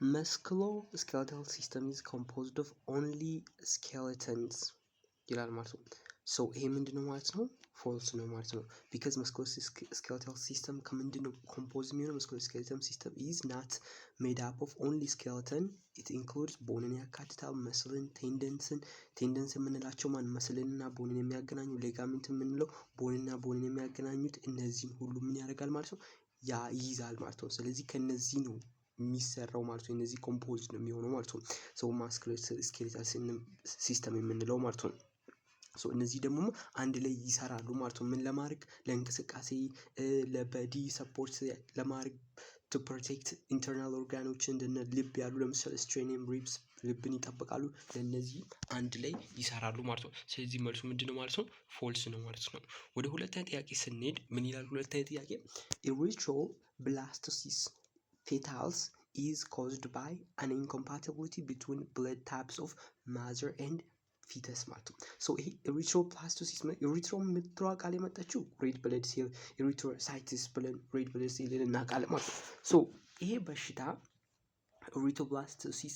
musculoskeletal system is composed of only skeletons ይላል ማለት ነው። ሶ ይሄ ምንድነው ማለት ነው? ፎልስ ነው ማለት ነው። ቢካዝ musculoskeletal system ከምንድነው ኮምፖዝ የሚሆነው? musculoskeletal system is not made up of only skeleton, it includes ቦንን ያካትታል፣ መስልን፣ ቴንደንስ የምንላቸው መስልንና ቦንን የሚያገናኙ፣ ሌጋሜንት የምንለው ቦንና ቦንን የሚያገናኙት እነዚህን ሁሉ ምን ያደርጋል ማለት ነው? ይይዛል ማለት ነው። ስለዚህ ከነዚህ ነው የሚሰራው ማለት ነው። እነዚህ ኮምፖዝ ነው የሚሆነው ማለት ነው። ሶ musculoskeletal ሲስተም የምንለው ማለት ነው። ሶ እነዚህ ደግሞ አንድ ላይ ይሰራሉ ማለት ነው። ምን ለማድረግ? ለእንቅስቃሴ፣ ለበዲ ሰፖርት ለማድረግ፣ to protect internal ኦርጋኖችን እንደነ ልብ ያሉ ለምሳሌ ስትሬኒየም ሪብስ ልብን ይጠብቃሉ። ለእነዚህ አንድ ላይ ይሰራሉ ማለት ነው። ስለዚህ መልሱ ምንድነው ማለት ነው? ፎልስ ነው ማለት ነው። ወደ ሁለተኛ ጥያቄ ስንሄድ ምን ይላል? ሁለተኛ ጥያቄ erythroblastosis fetals is caused by an incompatibility between blood types of mother and fetus ማለት ነው። ሶ ይሄ erythroblastosis ኤሪትሮ የምትለዋ ቃል የመጣችው ሬድ ብለድ ሴል ኤሪትሮሳይትስ ብለን ሬድ ብለድ ሴል እናውቃለን ማለት ነው። ሶ ይሄ በሽታ ኤሪትሮብላስቶሲስ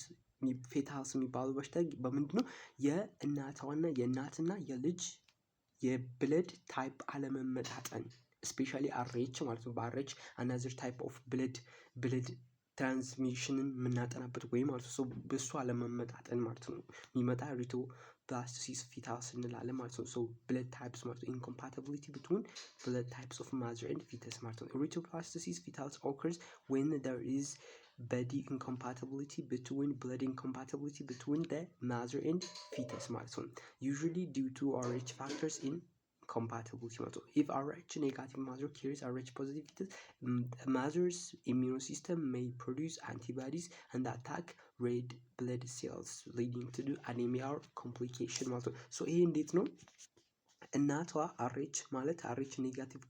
ፌታልስ የሚባለው በሽታ በምንድነው? የእናትና የልጅ የብለድ ታይፕ አለመመጣጠን ስፔሻሊ አርኤች ማለት ነው። በአርኤች አናዘር ታይፕ ኦፍ ብለድ ትራንስሚሽንን የምናጠናበት ወይ ማለት ነው። በሱ አለመመጣጠን ማለት ነው የሚመጣ ኤሪትሮብላስቶሲስ ፌታልስ እንላለን ማለት ነው። ሶ ብለድ ታይፕስ ማለት ነው። ኢንኮምፓቲቢሊቲ ቢትዊን ብለድ ታይፕስ ኦፍ ማዘር ኤንድ ፊተስ ማለት ነው። ኤሪትሮብላስቶሲስ ፌታልስ occurs when there is body incompatibility between blood incompatibility between the mother and fetus ማለት ነው። usually due to RH factors in compatibility ማለት ነው። if RH negative mother carries RH positive fetus, mother's immune system may produce antibodies and attack red blood cells leading to anemia or complication ማለት ነው። ሶ ይሄ እንዴት ነው? እናቷ አሬች ማለት አሬች ኔጋቲቭ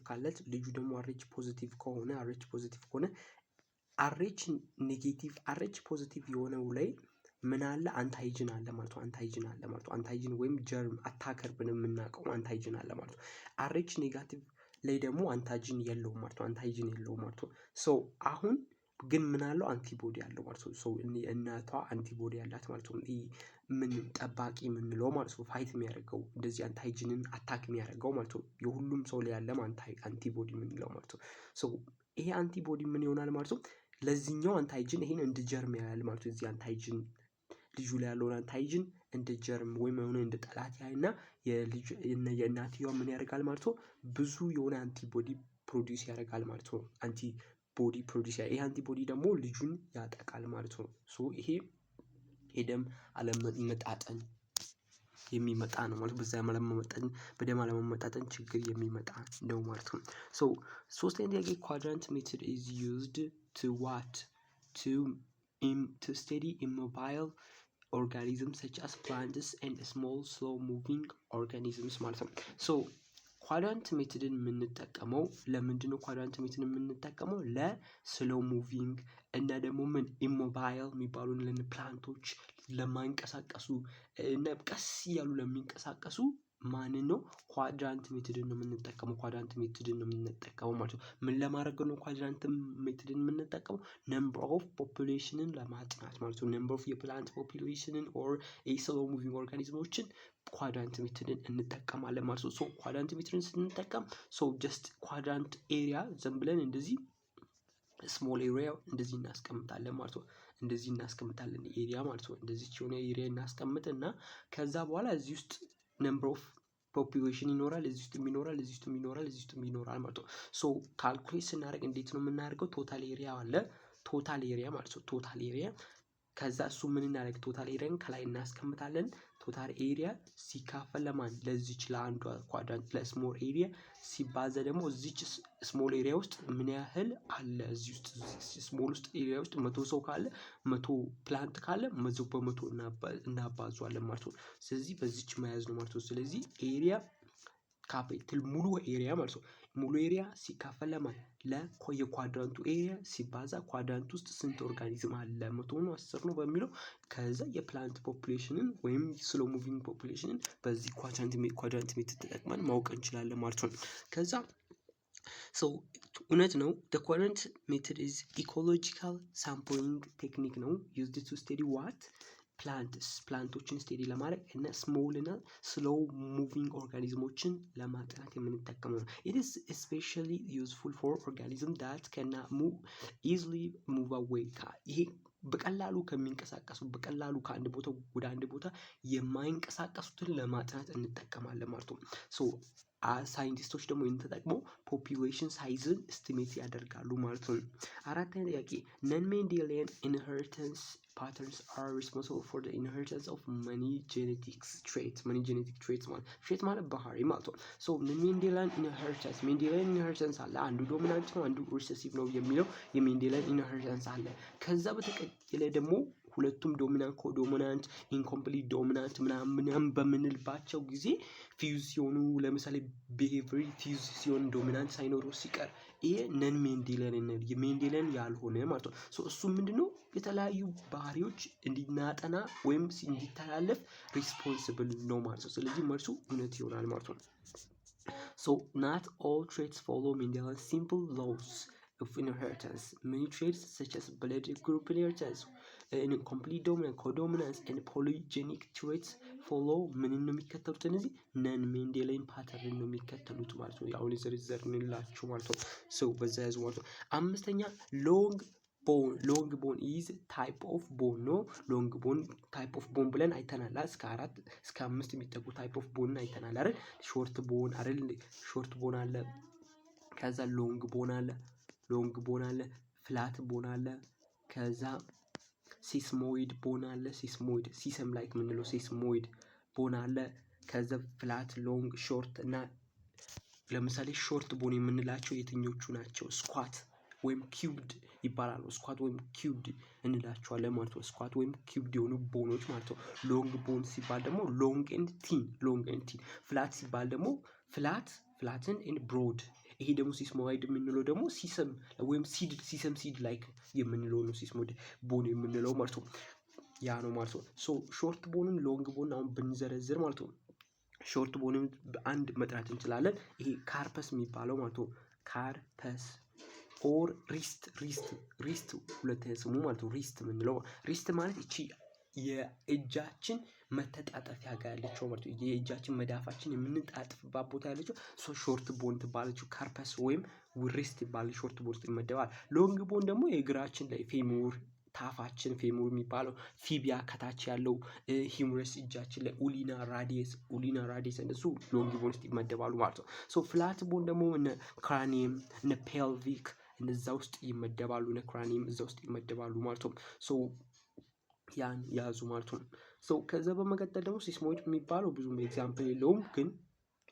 ካላት ልጁ ደግሞ አሬች ፖዚቲቭ ከሆነ አሬች ኔጌቲቭ አሬች ፖዚቲቭ የሆነው ላይ ምን አለ? አንታይጅን አለ ማለት ነው። አንታይጅን ወይም ጀርም አታከር ብለን የምናውቀው አንታይጅን አለ ማለት ነው። አሬች ኔጋቲቭ ላይ ደግሞ አንታይጅን የለውም ማለት ነው። ሶ አሁን ግን ምን አለው? አንቲቦዲ አለው ማለት ነው። ሶ እናቷ አንቲቦዲ ያላት ማለት ነው። ምን ጠባቂ የምንለው ማለት ነው። ፋይት የሚያደርገው እንደዚህ አንታይጅንን አታክ የሚያደርገው ማለት ነው። የሁሉም ሰው ላይ ያለ አንቲቦዲ የምንለው ማለት ነው። ሶ ይሄ አንቲቦዲ ምን ይሆናል ማለት ነው? ለዚህኛው አንታይጅን ይሄን እንደ ጀርም ያያል ማለት ነው። እዚህ አንታይጅን ልጁ ላይ ያለውን አንታይጅን እንደ ጀርም ወይም የሆነ እንደ ጠላት ያይና የእናትየዋ ምን ያደርጋል ማለት ነው? ብዙ የሆነ አንቲቦዲ ፕሮዲውስ ያደርጋል ማለት ነው። አንቲቦዲ ፕሮዲውስ ይሄ አንቲቦዲ ደግሞ ልጁን ያጠቃል ማለት ነው። ሶ ይሄ የደም አለመመጣጠን የሚመጣ ነው ማለት በደም አለመመጣጠን ችግር የሚመጣ ነው ማለት ነው። ሶ ሶስተኛ ጥያቄ ኳድራንት ሜትድ is used to what? to study immobile organisms such as plants and small slow moving organisms ማለት ነው። ሶ ኳድራንት ሜትድን የምንጠቀመው ለምንድነው? ኳድራንት ሜትድን የምንጠቀመው ለስሎ ሙቪንግ እና ደግሞ ምን ኢሞባይል የሚባሉን ለፕላንቶች ለማይንቀሳቀሱ እና ቀስ እያሉ ለሚንቀሳቀሱ ማንን ነው? ኳድራንት ሜትድን ነው የምንጠቀመው ማለት ነው። ምን ለማድረግ ነው ኳድራንት ሜትድን የምንጠቀመው? ነምበር ኦፍ ፖፑሌሽንን ለማጥናት ማለት ነው። ነምበር ኦፍ የፕላንት ፖፑሌሽንን ኦር ስሎ ሙቪንግ ኦርጋኒዝሞችን ኳድራንት ሜትድን እንጠቀማለን ማለት ነው። ሶ ኳድራንት ሜትድን ስንጠቀም ጀስት ኳድራንት ኤሪያ ዝም ብለን እንደዚህ ስሞል ኤሪያ እንደዚህ እናስቀምጣለን ማለት ነው። ኤሪያ ማለት ነው። እንደዚህ የሆነ ኤሪያ እናስቀምጥና ከዛ በኋላ እዚህ ውስጥ ነምበር ኦፍ ፖፑሌሽን ይኖራል፣ እዚህ ውስጥም ይኖራል ማለት ነው። ሶ ካልኩሌት ስናደርግ እንዴት ነው የምናደርገው? ቶታል ኤሪያ አለ። ቶታል ኤሪያ ማለት ነው። ቶታል ኤሪያ ከዛ እሱ ምን እናደርግ? ቶታል ኤሪያን ከላይ እናስቀምጣለን። ቶታል ኤሪያ ሲካፈል ለማን? ለዚች ለአንዷ ኳድራንት ለስሞል ኤሪያ ሲባዛ ደግሞ እዚች ስሞል ኤሪያ ውስጥ ምን ያህል አለ? እዚህ ውስጥ ስሞል ውስጥ ኤሪያ ውስጥ 100 ሰው ካለ 100 ፕላንት ካለ 100 በመቶ እናባዛዋለን ማለት ነው። ስለዚህ በዚች መያዝ ነው ማለት ነው። ስለዚህ ኤሪያ ካፒታል ሙሉ ኤሪያ ማለት ነው። ሙሉ ኤሪያ ሲካፈል ለማን? የኳድራንቱ ኤሪያ ሲባዛ ኳድራንት ውስጥ ስንት ኦርጋኒዝም አለ? 100 ነው 10 ነው በሚለው ከዛ የፕላንት ፖፑሌሽንን ወይም ስሎ ሙቪንግ ፖፑሌሽንን በዚህ ኳድራንት ሜትድ ተጠቅመን ማወቅ እንችላለን ማለት ነው። ከዛ እውነት ነው። the current method is ecological sampling technique ነው used to study what ፕላንቶችን ስቴዲ ለማድረግ እና ስሞል እና ስሎው ሙቪንግ ኦርጋኒዝሞችን ለማጥናት የምንጠቀመው ነው። it is especially useful for organism that cannot move easily move away ይሄ በቀላሉ ከሚንቀሳቀሱ በቀላሉ ከአንድ ቦታ ወደ አንድ ቦታ የማይንቀሳቀሱትን ለማጥናት እንጠቀማለን ማለት ነው። ሳይንቲስቶች ደግሞ ይህን ተጠቅመው ፖፑሌሽን ሳይዝን ኤስቲሜት ያደርጋሉ ማለት ነው። አራተኛ ጥያቄ ነን ሜንዴሊያን ኢንሄሪታንስ patterns are responsible for the inheritance of many genetic traits ማለት ባህሪ ማለት ነው። ሜንዴሊያን ኢንሄሪታንስ አለ። አንዱ ዶሚናንት ነው፣ አንዱ ሪሴሲቭ ነው የሚለው የሜንዴሊያን ኢንሄሪታንስ አለ። ከዛ በተቀጠለ ደግሞ ሁለቱም ዶሚናንት ኮዶሚናንት ኢንኮምፕሊት ዶሚናንት ምናምን በምንልባቸው ጊዜ ፊውዝ ሲሆኑ ለምሳሌ ቢሄቪየር ፊውዝ ሲሆን ዶሚናንት ሳይኖሩ ሲቀር ይሄ ነን ሜንዴሊያን የሜንዴሊያን ያልሆነ ማለት ነው። እሱ ምንድነው የተለያዩ ባህሪዎች እንዲናጠና ወይም እንዲተላለፍ ሪስፖንሲብል ነው ማለት ነው። ስለዚህ መልሱ እውነት ይሆናል ማለት ነው። not all traits follow Mendelian simple laws of inheritance. Many traits such as blood group inheritance, incomplete dominance, codominance and polygenic traits follow ምንን ነው የሚከተሉት? እነዚህ ነን ሜንዴሊያን ፓተርን ነው የሚከተሉት ማለት ነው። ያው የዘረዘርንላችሁ ማለት ነው። በዛ ያዙ ማለት ነው። አምስተኛ ሎንግ ቦን ኢዝ ታይፕ ኦፍ ቦን ነው። ሎንግ ቦን ታይፕ ኦፍ ቦን ብለን አይተናል። እስከ 4 እስከ 5 የሚጠጉ ታይፕ ኦፍ ቦን አይተናል አይደል? ሾርት ቦን አይደል? ሾርት ቦን አለ። ከዛ ሎንግ ቦን አለ፣ ፍላት ቦን አለ። ከዛ ሲስሞይድ ቦን አለ። ሲሰም ላይክ ምንለው ሲስሞይድ ቦን አለ። ከዛ ፍላት፣ ሎንግ፣ ሾርት እና ለምሳሌ ሾርት ቦን የምንላቸው የትኞቹ ናቸው? ስኳት ወይም ኪዩብድ ይባላሉ። ስኳት ወይም ኪዩብድ እንላቸዋለን ማለት ነው። ስኳት ወይም ኪዩብድ የሆኑ ቦኖች ማለት ነው። ሎንግ ቦን ሲባል ደግሞ ሎንግ ኤንድ ቲን። ፍላት ሲባል ደግሞ ፍላትን ኤንድ ብሮድ። ይሄ ደግሞ ሲስሞይድ የምንለው ደግሞ ሲሰም ወይም ሲድ ላይክ የምንለው ነው። ሲስሞይድ ቦን የምንለው ማለት ነው። ያ ነው ማለት ነው። ሾርት ቦንን ሎንግ ቦን አሁን ብንዘረዝር ማለት ነው። ሾርት ቦንን አንድ መጥራት እንችላለን። ይሄ ካርፐስ የሚባለው ማለት ነው። ካርፐስ ኦር ሪስት ሁለተኛ ስሙ ማለት ነው። ሪስት ማለት እቺ የእጃችን መተጣጠፊያ ጋር ያለችው ማለት ነው። የእጃችን መዳፋችን የምንጣጥፍባት ቦታ ያለችው ሾርት ቦን ትባለችው። ካርፐስ ወይም ሪስት ይባላል። ሾርት ቦን ይመደባል። ሎንግ ቦን ደግሞ የእግራችን ላይ ፌሙር ታፋችን ፌሙር የሚባለው ፊቢያ ከታች ያለው ሂሙረስ እጃችን ላይ ኡሊና ራዲየስ እነሱ ሎንግ ቦን ውስጥ ይመደባሉ ማለት ነው። ፍላት ቦን ደግሞ እነ ክራኒየም እነ ፔልቪክ እነዛ ውስጥ ይመደባሉ። እነ ክራኒየም እዛ ውስጥ ይመደባሉ ማለት ነው። ያን ያዙ ማለት ነው። ከዛ በመቀጠል ደግሞ ሲስሞይድ የሚባለው ብዙም ኤግዛምፕል የለውም ግን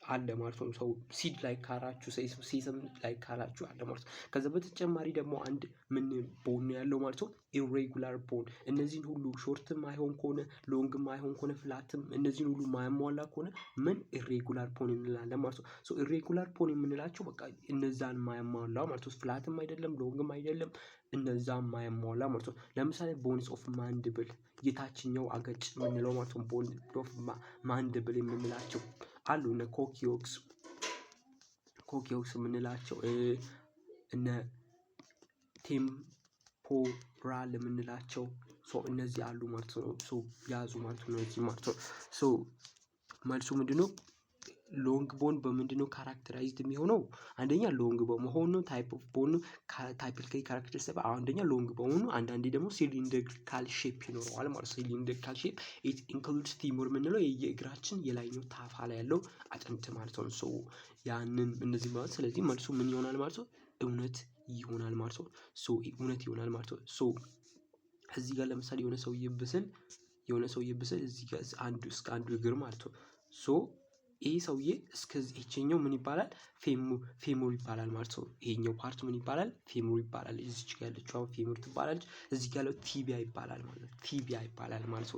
አለ ማለት ነው። ሲድ ላይ ካላችሁ ሲሰም ላይ ካላችሁ አለ ማለት ነው። ከዛ በተጨማሪ ደግሞ አንድ ምን ቦን ያለው ማለት ነው? ኢሬጉላር ቦን። እነዚህን ሁሉ ሾርትም አይሆን ከሆነ ሎንግም አይሆን ከሆነ ፍላትም እነዚህን ሁሉ ማያሟላ ከሆነ ምን ኢሬጉላር ቦን እንላለን ማለት ነው። ኢሬጉላር ቦን የምንላቸው በቃ እነዛን ማያሟላ ማለት ነው። ፍላትም አይደለም ሎንግም አይደለም እነዛን ማያሟላ ማለት ነው። ለምሳሌ ቦንስ ኦፍ ማንድብል የታችኛው አገጭ የምንለው ማለት ነው። ቦን ኦፍ ማንድብል የምንላቸው አሉ። እነ ኮኪዮክስ የምንላቸው እነ ቴምፖራል የምንላቸው እነዚህ አሉ ማለት ነው። ያዙ ማለት ነው። እነዚህ ማለት ነው። መልሱ ምንድነው? ሎንግ ቦን በምንድነው ካራክተራይዝድ የሚሆነው? አንደኛ ሎንግ በመሆኑ ታይፕ ኦፍ ቦን ታይፒካሊ ካራክተሪስቲክ አንደኛ ሎንግ በመሆኑ አንዳንዴ ደግሞ ሲሊንድሪካል ሼፕ ይኖረዋል ማለት ነው። ሲሊንድሪካል ሼፕ ኢት ኢንክሉድስ ፊሙር የምንለው የእግራችን የላይኛው ታፋ ላይ ያለው አጥንት ማለት ነው። ያንን እነዚህ ማለት ስለዚህ መልሱ ምን ይሆናል ማለት ነው? እውነት ይሆናል ማለት ነው። እውነት ይሆናል ማለት ነው። እዚህ ጋር ለምሳሌ የሆነ ሰውዬ ብስል እዚህ ጋር አንዱ እግር ማለት ነው። ይሄ ሰውዬ እስከዚህ ይሄኛው ምን ይባላል? ፌሙር ይባላል ማለት ነው። ይሄኛው ፓርት ምን ይባላል? ፌሙር ይባላል። እዚች ጋር ያለችው ፌሙር ትባላለች። እዚህ ጋር ያለው ቲቢያ ይባላል ማለት ነው። ቲቢያ ይባላል ማለት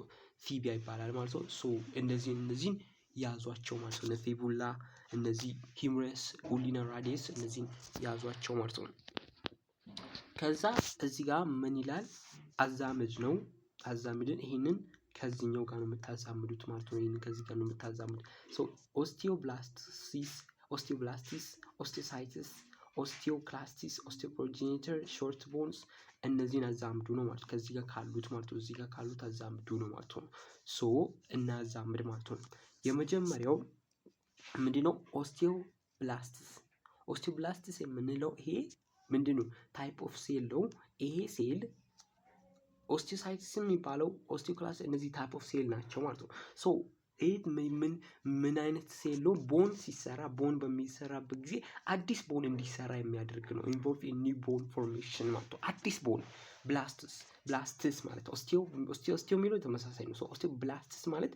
ነው። እነዚህን ያዟቸው ማለት ነው። ፊቡላ እነዚህ ሂሙረስ ኡሊና ራዲየስ እነዚህን ያዟቸው ማለት ነው። ከዛ እዚህ ጋር ምን ይላል? አዛምድ ነው። አዛምድን ይሄንን ከዚህኛው ጋር ነው የምታዛምዱት ማለት ነው። ይሄንን ከዚህ ጋር ነው የምታዛምዱት። ኦስቲዮብላስቲስ ኦስቲዮሳይትስ ኦስቲዮክላስቲስ፣ ኦስቲዮፕሮጂኔተር፣ ሾርት ቦንስ እነዚህን አዛምዱ ነው ማለት ከዚህ ጋር ካሉት ማለት ነው። እዚህ ጋር ካሉት አዛምዱ ነው ማለት ነው። ሶ እናዛምድ ማለት ነው። የመጀመሪያው ምንድነው? ኦስቲዮብላስትስ። ኦስቲዮብላስትስ የምንለው ይሄ ምንድነው? ታይፕ ኦፍ ሴል ነው። ይሄ ሴል ኦስቲዮሳይትስ የሚባለው ኦስቲዮክላስት እነዚህ ታይፕ ኦፍ ሴል ናቸው ማለት ነው። ሶ ይሄ ምን አይነት ሴል ነው? ቦን ሲሰራ ቦን በሚሰራበት ጊዜ አዲስ ቦን እንዲሰራ የሚያደርግ ነው። ኢንቮልቭ ኢን ኒው ቦን ፎርሜሽን ማለት ነው። አዲስ ቦን ብላስትስ ማለት ኦስቲዮ የሚለው ተመሳሳይ ነው። ኦስቲዮ ብላስትስ ማለት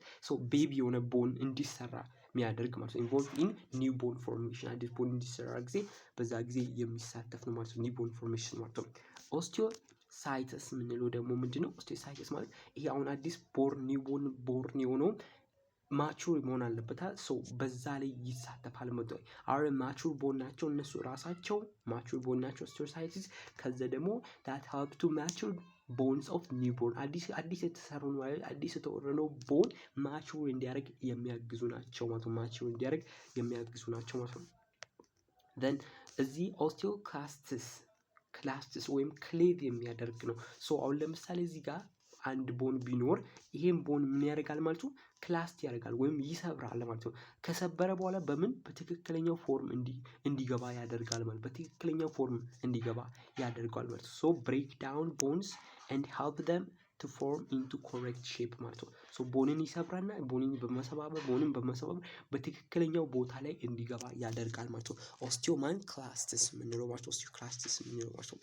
ቤቢ የሆነ ቦን እንዲሰራ የሚያደርግ ማለት ነው። ኢንቮልቭ ኢን ኒው ቦን ፎርሜሽን አዲስ ቦን እንዲሰራ ጊዜ በዛ ጊዜ የሚሳተፍ ነው ማለት ነው። ኒው ቦን ፎርሜሽን ማለት ነው። ኦስቲዮሳይትስ የምንለው ደግሞ ምንድነው? ኦስቲዮሳይትስ ማለት ይሄ አሁን አዲስ ኒው ቦርን የሆነው ማቹር መሆን አለበታል። በዛ ላይ ይሳተፋል ማለት ነው። አረ ማቹር ቦን ናቸው እነሱ ራሳቸው ማቹር ቦን ናቸው ኦስቲዮሳይትስ። ከዛ ደግሞ that help to mature bones of newborn አዲስ የተሰሩ ማለት አዲስ የተወረነው ቦን ማቹር እንዲያደርግ የሚያግዙ ናቸው ማለት ነው። ማቹር እንዲያደርግ የሚያግዙ ናቸው ማለት ነው። then እዚህ ኦስቲዮክላስቲስ ወይም ክሌቭ የሚያደርግ ነው። አሁን ለምሳሌ እዚህ ጋር አንድ ቦን ቢኖር ይሄን ቦን ምን ያደርጋል ማለት ነው? ክላስት ያደርጋል ወይም ይሰብራል ማለት ነው። ከሰበረ በኋላ በትክክለኛው ፎርም እንዲገባ ያደርጋል ማለት በትክክለኛው ፎርም እንዲገባ ያደርጋል ማለት ነው። break down bones and help them to form into correct shape ማለት ነው። ቦንን ይሰብራልና ቦንን በመሰባበር በትክክለኛው ቦታ ላይ እንዲገባ ያደርጋል ማለት ነው። ኦስቲዮክላስቲስ የምንለው ማለት ነው። ኦስቲዮክላስቲስ የምንለው ማለት ነው።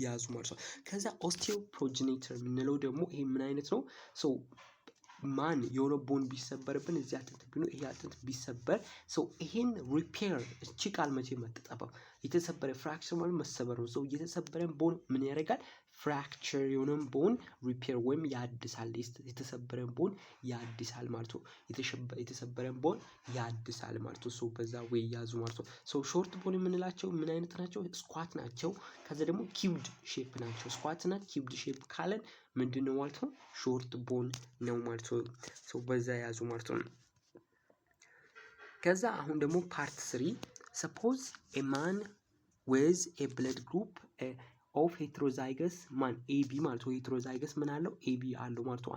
ያዙ ማለት ነው። ከዛ ኦስቲዮፕሮጂኔተር የምንለው ደግሞ ይሄ ምን አይነት ነው? ማን የሆነ ቦን ቢሰበርብን እዚህ አጥንት ቢኖር ይሄ አጥንት ቢሰበር ይሄን ሪፔር እቺ ቃል መቼ መጠጠበው የተሰበረ ፍራክቸር ማለት መሰበር ነው። የተሰበረን ቦን ምን ያደርጋል? ፍራክቸር የሆነን ቦን ሪፔር ወይም ያድሳል። የተሰበረን ቦን ያድሳል ማለት ነው። የተሰበረን ቦን ያድሳል ማለት ነው። በዛ ወይ ያዙ ማለት ነው። ሾርት ቦን የምንላቸው ምን አይነት ናቸው? ስኳት ናቸው። ከዛ ደግሞ ኪውብድ ሼፕ ናቸው። ስኳት እና ኪውብድ ሼፕ ካለን ምንድነው ማለት ነው? ሾርት ቦን ነው ማለት ነው። በዛ ያዙ ማለት ነው። ከዛ አሁን ደግሞ ፓርት 3 suppose a man with a blood group of heterozygous man AB ማለት ነው። ሄትሮዛይገስ ምን አለው? AB አለው ማለት ነው።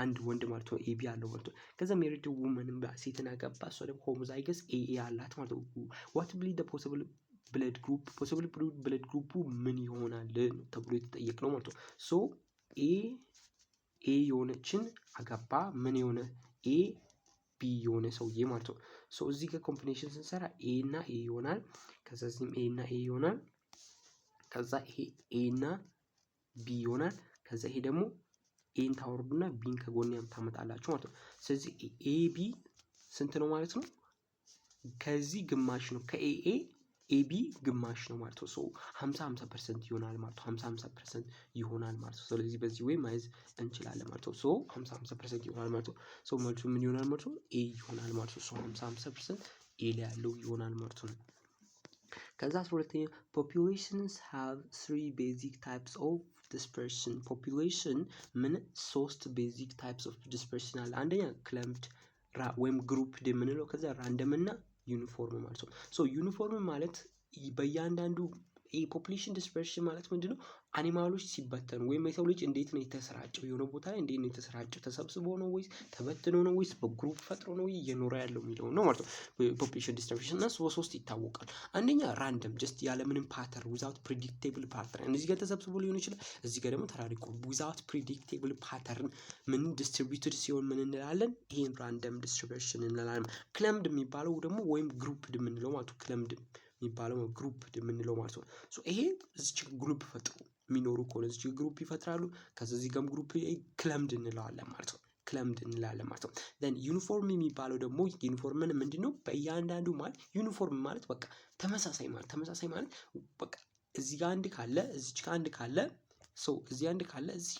አንድ ወንድ ማለት ነው AB አለው ማለት ነው። ከዛ ሜሪድ ውመን ሴትን አገባ እሷ ደግሞ ሆሞዛይገስ AA አላት ማለት ነው። what will be the possible blood group ምን ይሆናል ተብሎ የተጠየቀ ነው ማለት ነው። ኤ የሆነችን አገባ ምን የሆነ ኤ ቢ የሆነ ሰውዬ ማለት ነው። እዚህ ጋር ኮምቢኔሽን ስንሰራ ኤ እና ኤ ይሆናል። ከዛ እዚህም ኤ እና ኤ ይሆናል። ከዛ ይሄ ኤ እና ቢ ይሆናል። ከዛ ይሄ ደግሞ ኤን ታወርዱና ቢን ከጎን ታመጣላችሁ ማለት ነው። ስለዚህ ኤ ቢ ስንት ነው ማለት ነው? ከዚህ ግማሽ ነው። ከኤኤ ኤቢ ግማሽ ነው ማለት ነው። 50% ይሆናል ማለት ነው። 50% ይሆናል ማለት ነው። ስለዚህ በዚህ ወይ ማየት እንችላለን ማለት ነው። 50% ይሆናል ማለት ነው። መልሱ ምን ይሆናል ማለት ነው? ኤ ይሆናል ማለት ነው። 50% ኤ ላይ ያለው ይሆናል ማለት ነው። ከዛ 12ኛ populations have 3 basic types of dispersion population ምን 3 basic types of dispersion አለ። አንደኛ ክለምድ ወይም ግሩፕድ የምንለው ከዛ ራንደም እና ዩኒፎርም ማለት ነው። ዩኒፎርም ማለት በእያንዳንዱ ፖፑሌሽን ዲስፐርሽን ማለት ምንድነው? አኒማሎች ሲበተኑ ወይም የሰው ልጅ እንዴት ነው የተሰራጨው የሆነ ቦታ ላይ እንዴት ነው የተሰራጨው ተሰብስቦ ነው ወይስ ተበትኖ ነው ወይስ በግሩፕ ፈጥሮ ነው እየኖረ ያለው የሚለው ነው ማለት ነው። ፖፑሌሽን ዲስፐርሽን እና በሶስት ይታወቃል። አንደኛ ራንደም ጀስት ያለምንም ፓተርን ዊዛውት ፕሪዲክቴብል ፓተርን እዚህ ጋር ተሰብስቦ ሊሆን ይችላል። እዚህ ጋር ደግሞ ተራርቆ ዊዛውት ፕሪዲክቴብል ፓተርን ምን ዲስትሪቢዩትድ ሲሆን ምን እንላለን? ይሄን ራንደም ዲስትሪቢዩሽን እንላለን። ክለምድ የሚባለው ደግሞ ወይም ግሩፕድ የምንለው ማለት ነው። ክለምድ የሚባለው ግሩፕ የምንለው ማለት ነው። ይሄ እዚች ግሩፕ ፈጥሩ የሚኖሩ ከሆነ እዚች ግሩፕ ይፈጥራሉ። ከዚህ ጋርም ግሩፕ ክለምድ እንለዋለን ማለት ነው። ክለምድ እንላለን ማለት ነው። then ዩኒፎርም የሚባለው ደግሞ ዩኒፎርምን ምንድነው? በእያንዳንዱ ማለት ዩኒፎርም ማለት በቃ ተመሳሳይ ማለት በቃ እዚህ ጋር አንድ ካለ እዚች ጋር አንድ ካለ እዚህ አንድ ካለ እዚህ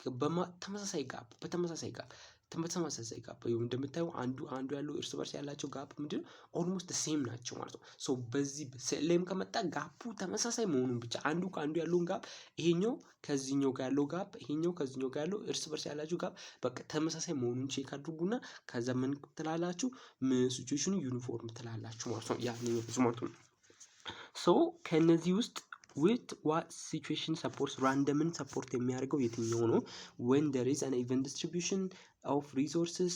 በተመሳሳይ ጋፕ እንደምታዩ አንዱ ያለው እርስ በርስ ያላቸው ጋፕ ምንድነው? ኦልሞስት ሴም ናቸው ማለት ነው። በዚህ ሴሌም ከመጣ ጋፑ ተመሳሳይ መሆኑን ብቻ አንዱ ከአንዱ ያለውን ጋፕ ይሄኛው ከዚህኛው ጋር ያለው ጋፕ ይሄኛው ከዚህኛው ጋር ያለው እርስ በርስ ያላችሁ ጋፕ በቃ ተመሳሳይ መሆኑን ቼክ አድርጉና ከዛ ምን ትላላችሁ? ሲቹዌሽኑ ዩኒፎርም ትላላችሁ ማለት ነው። ያ ነው ማለት ነው። ሶ ከነዚህ ውስጥ with what situation supports randomን ሰፖርት የሚያደርገው የትኛው ነው? when there is an even distribution of resources,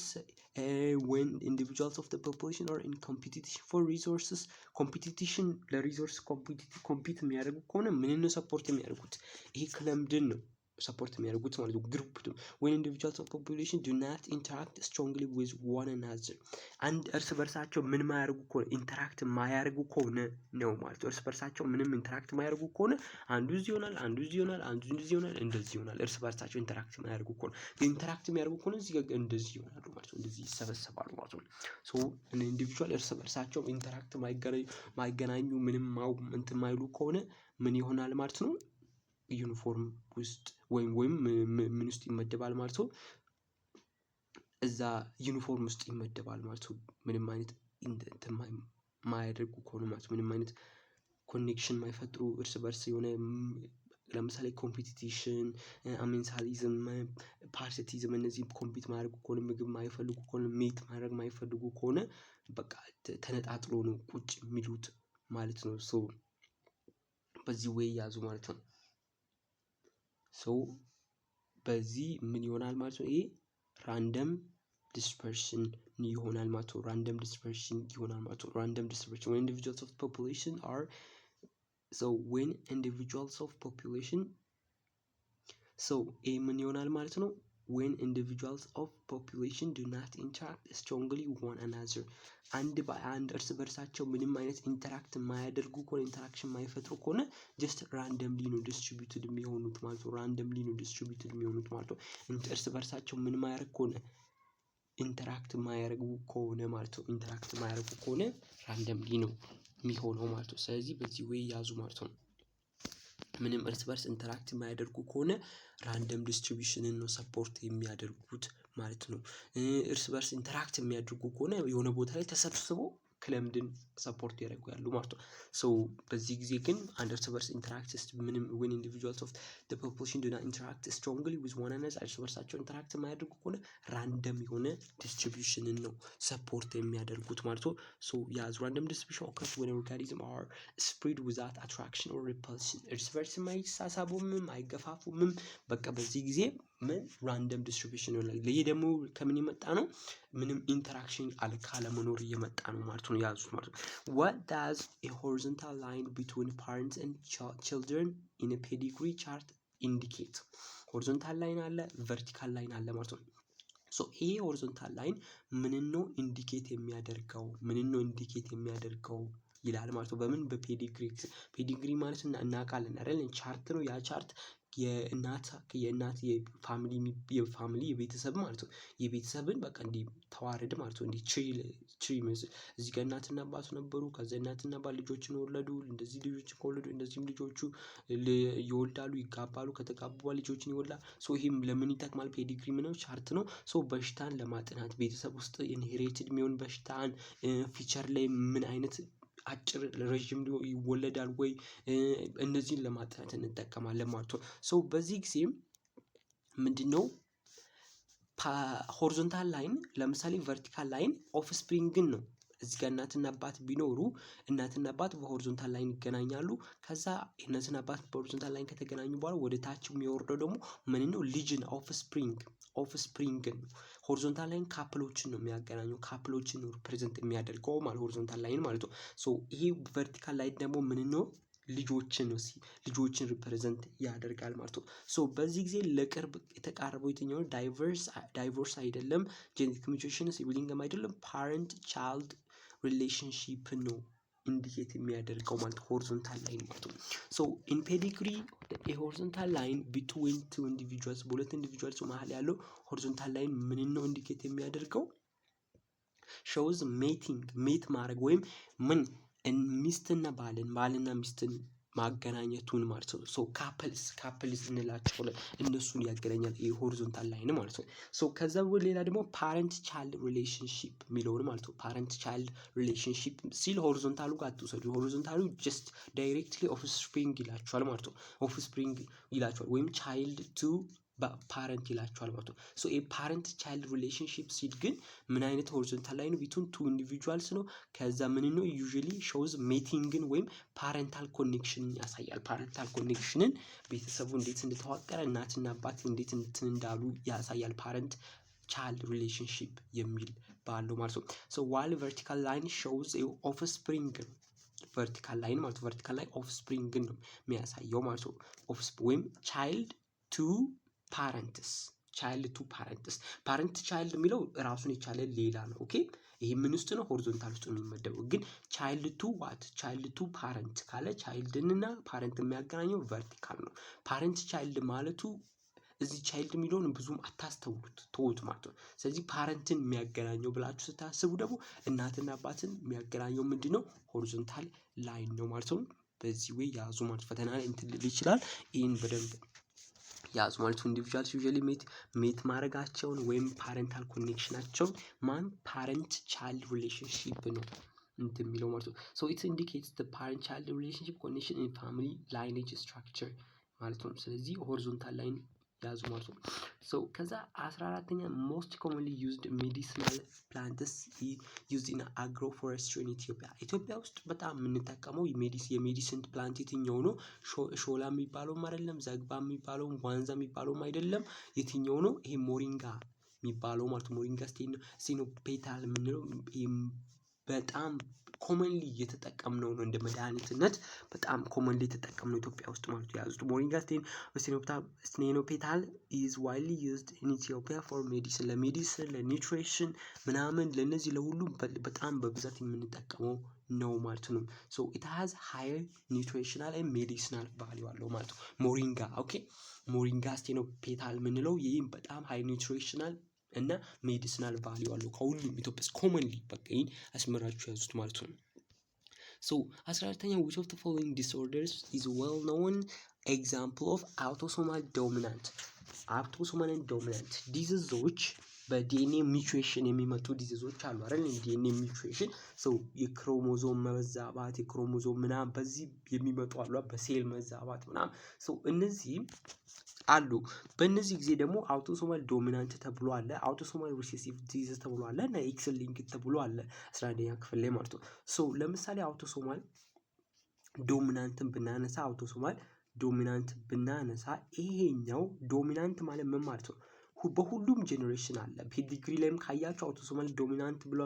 when individuals of the population are in competition for resources. competition ለሪሶርስ ኮምፒት የሚያደርጉ ከሆነ ምን ሰፖርት የሚያደርጉት? ይሄ ክለምድን ነው ሰፖርት የሚያደርጉት ማለት ነው። ግሩፕ when individuals of population do not interact strongly with one another አንድ እርስ በርሳቸው ምን ማያደርጉ ከሆነ ኢንተራክት ማያደርጉ ከሆነ ነው ማለት ነው። እርስ በርሳቸው ምንም ኢንተራክት ማያደርጉ ከሆነ አንዱ እዚህ ይሆናል፣ አንዱ እዚህ ይሆናል፣ አንዱ እንደዚህ ይሆናል፣ እንደዚህ ይሆናል። እርስ በርሳቸው ኢንተራክት ማያደርጉ ከሆነ ኢንተራክት የሚያደርጉ ከሆነ እዚህ ጋር እንደዚህ ይሆናሉ ማለት ነው። እንደዚህ ይሰበሰባሉ ማለት ነው። ሶ ኢንዲቪጁዋል እርስ በርሳቸው ኢንተራክት ማይገናኙ ምንም እንትን ማይሉ ከሆነ ምን ይሆናል ማለት ነው? ዩኒፎርም ውስጥ ወይም ምን ውስጥ ይመደባል ማለት ነው? እዛ ዩኒፎርም ውስጥ ይመደባል ማለት ነው። ምንም አይነት እንትን ማያደርጉ ከሆነ ማለት ምንም አይነት ኮኔክሽን ማይፈጥሩ እርስ በርስ የሆነ ለምሳሌ ኮምፒቲሽን፣ አሜንሳሊዝም፣ ፓርሲቲዝም እነዚህ ኮምፒት ማያደርጉ ከሆነ ምግብ ማይፈልጉ ከሆነ ሜት ማድረግ ማይፈልጉ ከሆነ በቃ ተነጣጥሎ ነው ቁጭ የሚሉት ማለት ነው። ሶ በዚህ ወይ ያዙ ማለት ነው። ሶ በዚህ ምን ይሆናል ማለት ነው? ይሄ ራንደም ዲስፐርሽን ይሆናል ማለት ነው። ራንደም ዲስፐርሽን ይሆናል ማለት ነው። ራንደም ዲስፐርሽን when individuals of population are so when individuals of population so ይሄ ምን ይሆናል ማለት ነው? when individuals of population do not interact strongly with one another አንድ በአንድ እርስ በርሳቸው ምንም አይነት ኢንተራክት ማያደርጉ ከሆነ ኢንተራክሽን ማይፈጥሩ ከሆነ ጀስት ራንደምሊ ነው ዲስትሪቢዩትድ የሚሆኑት ማለት ነው። ራንደምሊ ነው ዲስትሪቢዩትድ የሚሆኑት ማለት ነው። እርስ በርሳቸው ምን ማያደርግ ከሆነ ኢንተራክት ማያደርጉ ከሆነ ማለት ነው። ኢንተራክት ማያደርጉ ከሆነ ራንደምሊ ነው የሚሆነው ማለት ነው። ስለዚህ በዚህ ወይ ያዙ ማለት ነው። ምንም እርስ በርስ ኢንተራክት የማያደርጉ ከሆነ ራንደም ዲስትሪቢዩሽንን ነው ሰፖርት የሚያደርጉት ማለት ነው። እርስ በርስ ኢንተራክት የሚያደርጉ ከሆነ የሆነ ቦታ ላይ ተሰብስበው ክለምድን ሰፖርት ያደርጋሉ ማለት ነው። ሶ በዚህ ጊዜ ግን አንድ እርስ በርስ ኢንተራክት ምንም when individuals of the population do not interact strongly with one another እርስ በርሳቸው ኢንተራክት የማያደርጉ ከሆነ ራንደም የሆነ ዲስትሪቢዩሽንን ነው ሰፖርት የሚያደርጉት ማለት ነው። ሶ ያዝ ራንደም ዲስትሪቢዩሽን occurs when organisms are spread without attraction or repulsion እርስ በርስ ማይሳሳቡም አይገፋፉም። በቃ በዚህ ጊዜ ምን ራንደም ዲስትሪቢዩሽን ይሆናል። ይሄ ደግሞ ከምን የመጣ ነው? ምንም ኢንተራክሽን ካለመኖር እየመጣ ነው ማለት ነው። ያዙት ማለት ነው። what does a horizontal line between parents and children in a pedigree chart indicate? horizontal line አለ፣ vertical line አለ ማለት ነው። ሶ ይሄ horizontal line ምንን ነው ኢንዲኬት የሚያደርገው ይላል ማለት ነው። በምን? በፔዲግሪ ማለት እናውቃለን አይደል? ቻርት ነው። ያ ቻርት የእናት የፋሚሊ የቤተሰብ ማለት ነው። የቤተሰብን በቃ እንዲህ ተዋረድ ማለት ነው። እንዲህ ትሪ መስል እዚህ ጋር እናትና አባቱ ነበሩ። ከዛ እናትና አባት ልጆችን ወለዱ። እንደዚህ ልጆችን ከወለዱ እንደዚህም ልጆቹ ይወልዳሉ፣ ይጋባሉ። ከተጋቡ ልጆችን ይወልዳል። ሶ ይሄም ለምን ይጠቅማል? ፔዲግሪ ምነው ቻርት ነው። ሶ በሽታን ለማጥናት ቤተሰብ ውስጥ ኢንሄሪትድ የሚሆን በሽታን ፊቸር ላይ ምን አይነት አጭር ረጅም ይወለዳል ወይ እነዚህን ለማጥናት እንጠቀማለን ማለት ነው። ሶ በዚህ ጊዜ ምንድነው ሆሪዞንታል ላይን ለምሳሌ ቨርቲካል ላይን ኦፍ ስፕሪንግን ነው። እዚህ ጋር እናትና አባት ቢኖሩ እናትና አባት በሆሪዞንታል ላይን ይገናኛሉ። ከዛ እናትና አባት በሆሪዞንታል ላይን ከተገናኙ በኋላ ወደ ታች የሚወርደው ደግሞ ምን ነው? ልጅን ኦፍ ስፕሪንግን ነው። ሆሪዞንታል ላይን ካፕሎችን ነው የሚያገናኘው። ካፕሎችን ነው ሪፕሬዘንት የሚያደርገው ማለት ሆሪዞንታል ላይን ማለት ነው። ሶ ይሄ ቨርቲካል ላይን ደግሞ ምን ነው? ልጆችን ሪፕሬዘንት ያደርጋል ማለት ነው። ሶ በዚህ ጊዜ ለቅርብ የተቃረበው የትኛው ዳይቮርስ አይደለም፣ ጄኔቲክ ሚውቴሽን ሲብሊንግም አይደለም፣ ፓረንት ቻይልድ ሪሌሽንሺፕ ነው ኢንዲኬት የሚያደርገው ማለት ሆሪዞንታል ላይን ማለት ነው። ሶ ኢን ፔዲግሪ የሆሪዞንታል ላይን ቢትዊን ቱ ኢንዲቪጁዋልስ በሁለት ኢንዲቪጁዋልስ መሀል ያለው ሆሪዞንታል ላይን ምን ነው ኢንዲኬት የሚያደርገው? ሾውዝ ሜት ማድረግ ወይም ምን ሚስትና ባልና ሚስትን ማገናኘቱን ማለት ነው። ሶ ካፕልስ እንላቸው እነሱን ያገናኛል ይሄ ሆሪዞንታል ላይን ማለት ነው። ሶ ከዛ ሌላ ደግሞ ፓረንት ቻይልድ ሪሌሽንሺፕ የሚለውን ማለት ነው። ፓረንት ቻይልድ ሪሌሽንሺፕ ሲል ሆሪዞንታሉ ጋር አትውሰዱ። ሆሪዞንታሉ ጀስት ዳይሬክትሊ ኦፍ ስፕሪንግ ይላቸዋል ማለት ነው። ኦፍ ስፕሪንግ ይላቸዋል ወይም ቻይልድ ቱ ፓረንት ይላቸዋል ማለት ነው። ሶ ፓረንት ቻይልድ ሪሌሽንሺፕ ሲል ግን ምን አይነት ሆሪዞንታል ላይን ቢትዊን ቱ ኢንዲቪጁዋልስ ነው። ከዛ ምን ነው ዩዥሊ ሾውዝ ሜቲንግን ወይም ፓረንታል ኮኔክሽንን ያሳያል። ፓረንታል ኮኔክሽንን ቤተሰቡ እንዴት እንደተዋቀረ እናትና አባት እንዴት እንዳሉ ያሳያል። ፓረንት ቻይልድ ሪሌሽንሺፕ የሚል ባለው ማለት ነው። ሶ ዋይል ቨርቲካል ላይን ሾውዝ ኦፍስፕሪንግ ቨርቲካል ላይን ማለት ነው። ቨርቲካል ላይ ኦፍስፕሪንግን ነው የሚያሳየው ማለት ነው። ወይም ቻይልድ ቱ ፓረንትስ ቻይልድ ቱ ፓረንትስ ፓረንት ቻይልድ የሚለው ራሱን የቻለ ሌላ ነው። ኦኬ ይሄ ምን ውስጥ ነው? ሆሪዞንታል ውስጥ ነው የሚመደበው። ግን ቻይልድ ቱ ዋት ቻይልድ ቱ ፓረንት ካለ ቻይልድንና ፓረንት የሚያገናኘው ቨርቲካል ነው። ፓረንት ቻይልድ ማለቱ እዚህ ቻይልድ የሚለውን ብዙም አታስተውሉት ተውት ማለት ነው። ስለዚህ ፓረንትን የሚያገናኘው ብላችሁ ስታስቡ ደግሞ እናትና አባትን የሚያገናኘው ምንድነው? ሆሪዞንታል ላይን ነው ማለት ነው። በዚህ ወይ ያዙ ማለት ፈተና ላይ እንትን ሊል ይችላል። ይህን በደንብ ያዙ ማለት ነው። ኢንዲቪጁዋልስ ዩዥዋሊ ሜት ማድረጋቸውን ወይም ፓረንታል ኮኔክሽናቸውን ማን ፓረንት ቻይልድ ሪሌሽንሺፕ ነው እንትን የሚለው ማለት ነው። ሶ ኢት ኢንዲኬትስ ዘ ፓረንት ቻይልድ ሪሌሽንሺፕ ኮኔክሽን ኢን ፋሚሊ ላይኔጅ ስትራክቸር ማለት ነው። ስለዚህ ሆሪዞንታል ላይን ያዙ ማለት ነው። ሶ ከዛ 14ኛ ሞስት ኮመንሊ ዩዝድ ሜዲሲናል ፕላንትስ ዩዝድ ኢን አግሮ ፎረስትሪ ኢን ኢትዮጵያ። ኢትዮጵያ ውስጥ በጣም የምንጠቀመው የሜዲሲን ፕላንት የትኛው ነው? ሾላ የሚባለውም አይደለም፣ ዘግባ የሚባለውም፣ ዋንዛ የሚባለውም አይደለም። የትኛው ነው? ይሄ ሞሪንጋ የሚባለው ማለት ነው። ሞሪንጋ ሲኖፔታል የምንለው በጣም ኮመንሊ እየተጠቀምነው ነው። እንደ መድኃኒትነት በጣም ኮመንሊ የተጠቀምነው ኢትዮጵያ ውስጥ ማለት ነው። ያዙት ሞሪንጋ ሲኖፔታል ኢዝ ዋይድሊ ዩዝድ ኢን ኢትዮጵያ ፎር ሜዲሲን ለሜዲሲን ለኒውትሪሽን ምናምን ለነዚህ ለሁሉም በጣም በብዛት የምንጠቀመው ነው ማለት ነው። ሶ ኢት ሃዝ ሃየር ኒውትሪሽናል ኤንድ ሜዲሲናል ቫልዩ አለው ማለት ነው። ሞሪንጋ ኦኬ ሞሪንጋ ሲኖፔታል የምንለው ይህም በጣም ሃይ ኒውትሪሽናል እና ሜዲሲናል ቫልዩ አለው ከሁሉም ኢትዮጵያ ውስጥ ኮመንሊ በቃ ይሄን አስመራችሁ ያዙት ማለት ነው። ሶ 14ኛ which of the following disorders is well known example of autosomal dominant autosomal dominant ዲዚዞች በዲኤንኤ ሚውቴሽን የሚመጡ ዲዚዞች አሉ አይደል? ዲኤንኤ ሚውቴሽን ሰው የክሮሞዞም መዛባት የክሮሞዞም ምናምን በዚህ የሚመጡ አሉ በሴል መዛባት ምናምን ሰው እነዚህ አሉ። በእነዚህ ጊዜ ደግሞ አውቶሶማል ዶሚናንት ተብሎ አለ፣ አውቶሶማል ሪሴሲቭ ዲዚዝ ተብሎ አለ እና ኤክስ ሊንክድ ተብሎ አለ 11ኛ ክፍል ላይ ማለት ነው። ሶ ለምሳሌ አውቶሶማል ዶሚናንትን ብናነሳ አውቶሶማል ዶሚናንት ብናነሳ ይሄኛው ዶሚናንት ማለት ምን ማለት ነው? በሁሉም ጄኔሬሽን አለ። ፔዲግሪ ላይም ካያችሁ አውቶሶማል ዶሚናንት ብሎ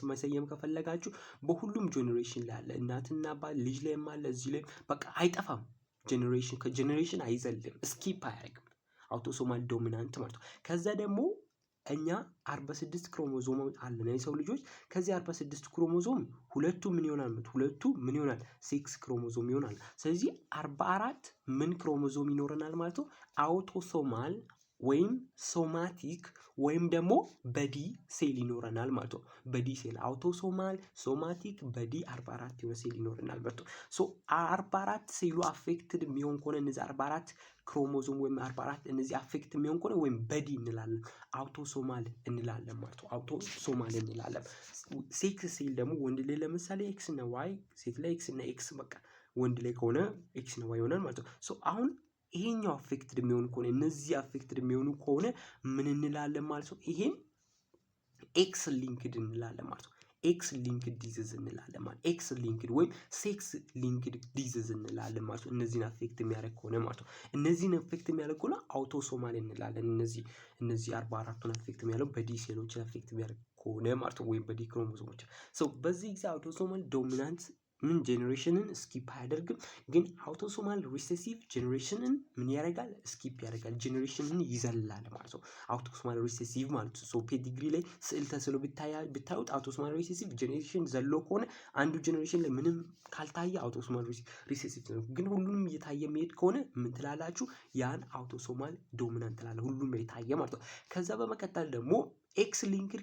መሰየም ከፈለጋችሁ በሁሉም ጄኔሬሽን ላይ አለ። እናትና አባት ልጅ ላይም አለ፣ እዚህ ላይ በቃ አይጠፋም። ጄኔሬሽን ከጄኔሬሽን አይዘልም፣ ስኪፕ አያደርግም አውቶሶማል ዶሚናንት ማለት ነው። ከዛ ደግሞ እኛ 46 ክሮሞዞም አለን የሰው ልጆች። ከዚህ 46 ክሮሞዞም ሁለቱ ምን ይሆናል? ሁለቱ ምን ይሆናል? 6 ክሮሞዞም ይሆናል። ስለዚህ 44 ምን ክሮሞዞም ይኖረናል ማለት ነው? አውቶሶማል ወይም ሶማቲክ ወይም ደግሞ በዲ ሴል ይኖረናል ማለት ነው። በዲ ሴል አውቶሶማል ሶማቲክ በዲ 44 የሆነ ሴል ይኖረናል ማለት ነው። ሶ 44 ሴሉ አፌክትድ የሚሆን ከሆነ እነዚህ 44 ክሮሞዞም ወይም 44 እነዚህ አፌክት የሚሆን ከሆነ ወይም በዲ እንላለን፣ አውቶሶማል እንላለን ማለት ነው። አውቶሶማል እንላለን። ሴክስ ሴል ደግሞ ወንድ ላይ ለምሳሌ ኤክስ እና ዋይ፣ ሴት ላይ ኤክስ እና ኤክስ በቃ ወንድ ላይ ከሆነ ኤክስ እና ዋይ ይሆናል ማለት ነው። ሶ አሁን ይሄኛው አፌክትድ የሚሆኑ ከሆነ እነዚህ አፌክትድ የሚሆኑ ከሆነ ምን እንላለን ማለት ነው? ይሄን ኤክስ ሊንክድ እንላለን ማለት ነው። ኤክስ ሊንክድ ዲዚዝ እንላለን ማለት ኤክስ ሊንክድ ወይም ሴክስ ሊንክድ ዲዚዝ እንላለን ማለት ነው። እነዚህን አፌክት የሚያደርግ ከሆነ ማለት ነው። እነዚህን አፌክት የሚያደርግ ከሆነ አውቶሶማል እንላለን። እነዚህ 44ቱን አፌክት የሚያደርግ በዲ ሴሎችን አፌክት የሚያደርግ ከሆነ ማለት ነው፣ ወይም በዲ ክሮሞዞሞች። ሶ በዚህ ጊዜ አውቶሶማል ዶሚናንት ምን ጄኔሬሽንን ስኪፕ አያደርግም፣ ግን አውቶሶማል ሪሴሲቭ ጄኔሬሽንን ምን ያደርጋል? ስኪፕ ያደርጋል፣ ጄኔሬሽንን ይዘላል ማለት ነው። አውቶሶማል ሪሴሲቭ ማለት ነው። ሶ ፔዲግሪ ላይ ስዕል ተስሎ ብታዩት አውቶሶማል ሪሴሲቭ ጄኔሬሽን ዘሎ ከሆነ አንዱ ጄኔሬሽን ላይ ምንም ካልታየ አውቶሶማል ሪሴሲቭ ነው። ግን ሁሉንም እየታየ የሚሄድ ከሆነ ምን ትላላችሁ? ያን አውቶሶማል ዶሚናንት ትላለ፣ ሁሉም የታየ ማለት ነው። ከዛ በመቀጠል ደግሞ ኤክስ ሊንክድ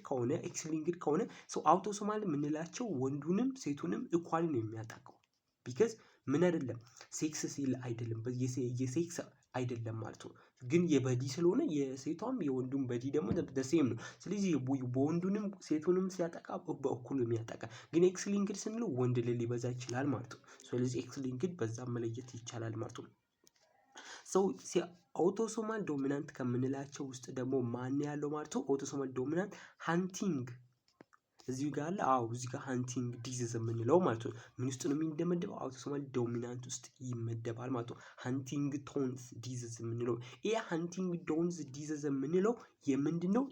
ከሆነ ሰው አውቶሶማል የምንላቸው ወንዱንም ሴቱንም ኢኳሊ ነው የሚያጠቃው። ቢካዝ ምን አይደለም ሴክስ ሲል አይደለም የሴክስ አይደለም ማለት ነው። ግን የበዲ ስለሆነ የሴቷም የወንዱም በዲ ደግሞ ደሴም ነው። ስለዚህ በወንዱንም ሴቱንም ሲያጠቃ በእኩል የሚያጠቃ። ግን ኤክስ ሊንክድ ስንለው ወንድ ላይ ሊበዛ ይችላል ማለት ነው። ስለዚህ ኤክስ ሊንክድ በዛ መለየት ይቻላል ማለት ነው። ሶ ኦቶሶማል ዶሚናንት ከምንላቸው ውስጥ ደግሞ ማን ያለው ማለት ነው? ኦቶሶማል ዶሚናንት ሃንቲንግ እዚሁ ጋር አለ። አዎ እዚህ ጋር ሃንቲንግ ዲዚዝ የምንለው ማለት ነው ምን ውስጥ ነው የሚደመደበው? አውቶሶማል ዶሚናንት ውስጥ ይመደባል ማለት ነው። ሃንቲንግ ቶንስ ዲዚዝ የምንለው ይሄ ሃንቲንግ ቶንስ ዲዚዝ የምንለው የምንድን ነው?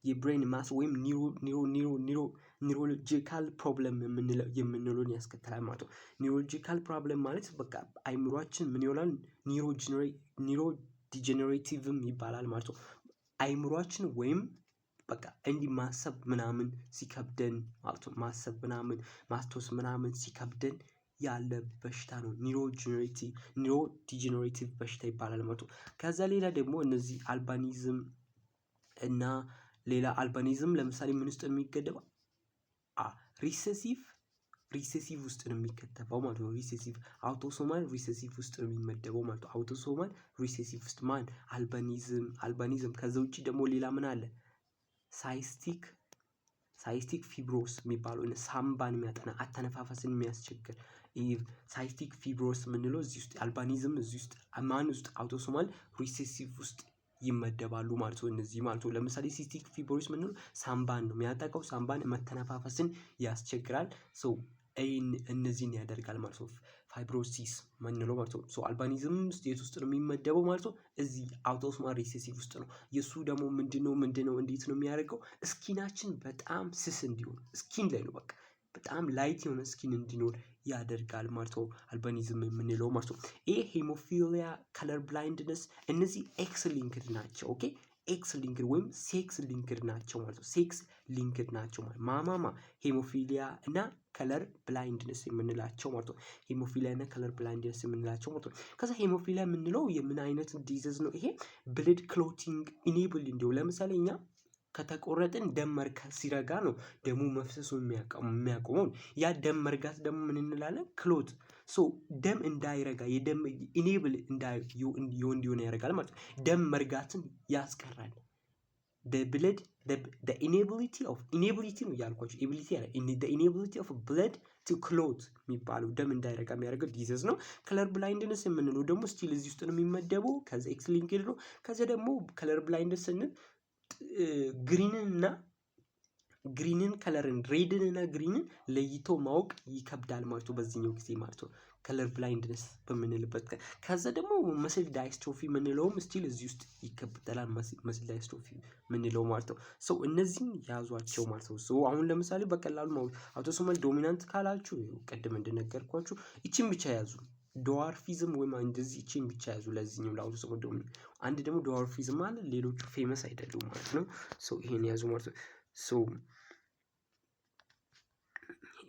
የብሬን ማስ ወይም ኒውሮሎጂካል ፕሮብለም የምንለውን ያስከትላል ማለት ነው። ኒውሮሎጂካል ፕሮብለም ማለት በቃ አይምሯችን ምን ይሆናል? ኒውሮ ዲጀነሬቲቭም ይባላል ማለት ነው። አይምሯችን ወይም በቃ እንዲህ ማሰብ ምናምን ሲከብደን ማለት ነው። ማሰብ ምናምን ማስታወስ ምናምን ሲከብደን ያለ በሽታ ነው። ኒውሮ ዲጀነሬቲቭ በሽታ ይባላል ማለት ነው። ከዛ ሌላ ደግሞ እነዚህ አልባኒዝም እና ሌላ አልባኒዝም ለምሳሌ ምን ውስጥ የሚገደበው? ሪሴሲቭ ውስጥ ነው የሚከተበው ማለት ነው። ሪሴሲቭ አውቶሶማል ሪሴሲቭ ውስጥ ነው የሚመደበው ማለት ነው። አውቶሶማል ሪሴሲቭ ውስጥ ማን? አልባኒዝም። ከዛ ውጪ ደግሞ ሌላ ምን አለ? ሳይስቲክ ፊብሮስ የሚባለው ሳምባን የሚያጠና አተነፋፈስን የሚያስቸግር ሳይስቲክ ፊብሮስ የምንለው እዚህ ውስጥ አልባኒዝም እዚህ ውስጥ ማን ውስጥ? አውቶሶማል ሪሴሲቭ ውስጥ ይመደባሉ ማለት ነው። እነዚህ ማለት ነው ለምሳሌ ሲስቲክ ፊብሮስ የምንለው ሳምባን ነው የሚያጠቃው። ሳምባን መተነፋፈስን ያስቸግራል። እነዚህን ያደርጋል ማለት ነው። ፋይብሮሲስ ምንለው ማለት ነው። አልባኒዝም ስቴት ውስጥ ነው የሚመደበው ማለት ነው። እዚህ አውቶሶማል ሪሴሲቭ ውስጥ ነው። የሱ ደግሞ ምንድነው እንዴት ነው የሚያደርገው? ስኪናችን በጣም ስስ እንዲሆን ስኪን ላይ ነው በቃ በጣም ላይት የሆነ ስኪን እንዲኖር ያደርጋል ማለት ነው። አልባኒዝም የምንለው ማለት ነው። ይሄ ሄሞፊሊያ፣ ከለር ብላይንድነስ እነዚህ ኤክስ ሊንክድ ናቸው። ኦኬ ኤክስ ሊንክድ ወይም ሴክስ ሊንክድ ናቸው ማለት ነው። ሴክስ ሊንክድ ናቸው ማለት ማማማ ሄሞፊሊያ እና ከለር ብላይንድነስ የምንላቸው ማለት ነው። ሄሞፊሊያ እና ከለር ብላይንድነስ የምንላቸው ማለት ነው። ከዛ ሄሞፊሊያ የምንለው የምን አይነት ዲዚዝ ነው? ይሄ ብለድ ክሎቲንግ ኢኔብል እንዲሁ ለምሳሌ እኛ ከተቆረጥን ደም መርጋት ሲረጋ ነው ደሙ መፍሰሱ የሚያቆመው። ያ ደም መርጋት ደግሞ ምን እንላለን? ክሎት ደም እንዳይረጋ የደም ኢኔብል እንዲሆን ያደርጋል ማለት ነው። ደም መርጋትን ያስቀራል። ኢኔቢሊቲ ነው እያልኳቸው ኢኔቢሊቲ ኦፍ ብለድ ቱ ክሎት የሚባለው ደም እንዳይረጋ የሚያደርገው ዲዚዝ ነው። ከለር ብላይንድነስ የምንለው ደግሞ ስቲል እዚህ ውስጥ ነው የሚመደበው። ከዛ ኤክስ ሊንክድ ነው። ከዛ ደግሞ ከለር ብላይንድነስ ስንል ግሪንን ከለርን ሬድን እና ግሪንን ለይቶ ማወቅ ይከብዳል ማለት ነው በዚህኛው ጊዜ ማለት ነው። ከለር ብላይንድነስ በምንልበት ከዛ ደግሞ መስል ዳይስትሮፊ የምንለውም ስቲል እዚህ ውስጥ ይከተላል። መስል ዳይስትሮፊ የምንለው ማለት ነው። እነዚህን ያዟቸው ማለት ነው። አሁን ለምሳሌ በቀላሉ አውቶሶማል ዶሚናንት ካላችሁ ቅድም እንደነገርኳችሁ ይቺን ብቻ ያዙ። ዶዋርፊዝም ወይም እንደዚህ ይቺን ብቻ ያዙ ለዚህኛው ለአውቶሶማል ዶሚናንት። አንድ ደግሞ ዶዋርፊዝም አለ። ሌሎቹ ፌመስ አይደሉም ማለት ነው። ይሄን ያዙ ማለት ነው።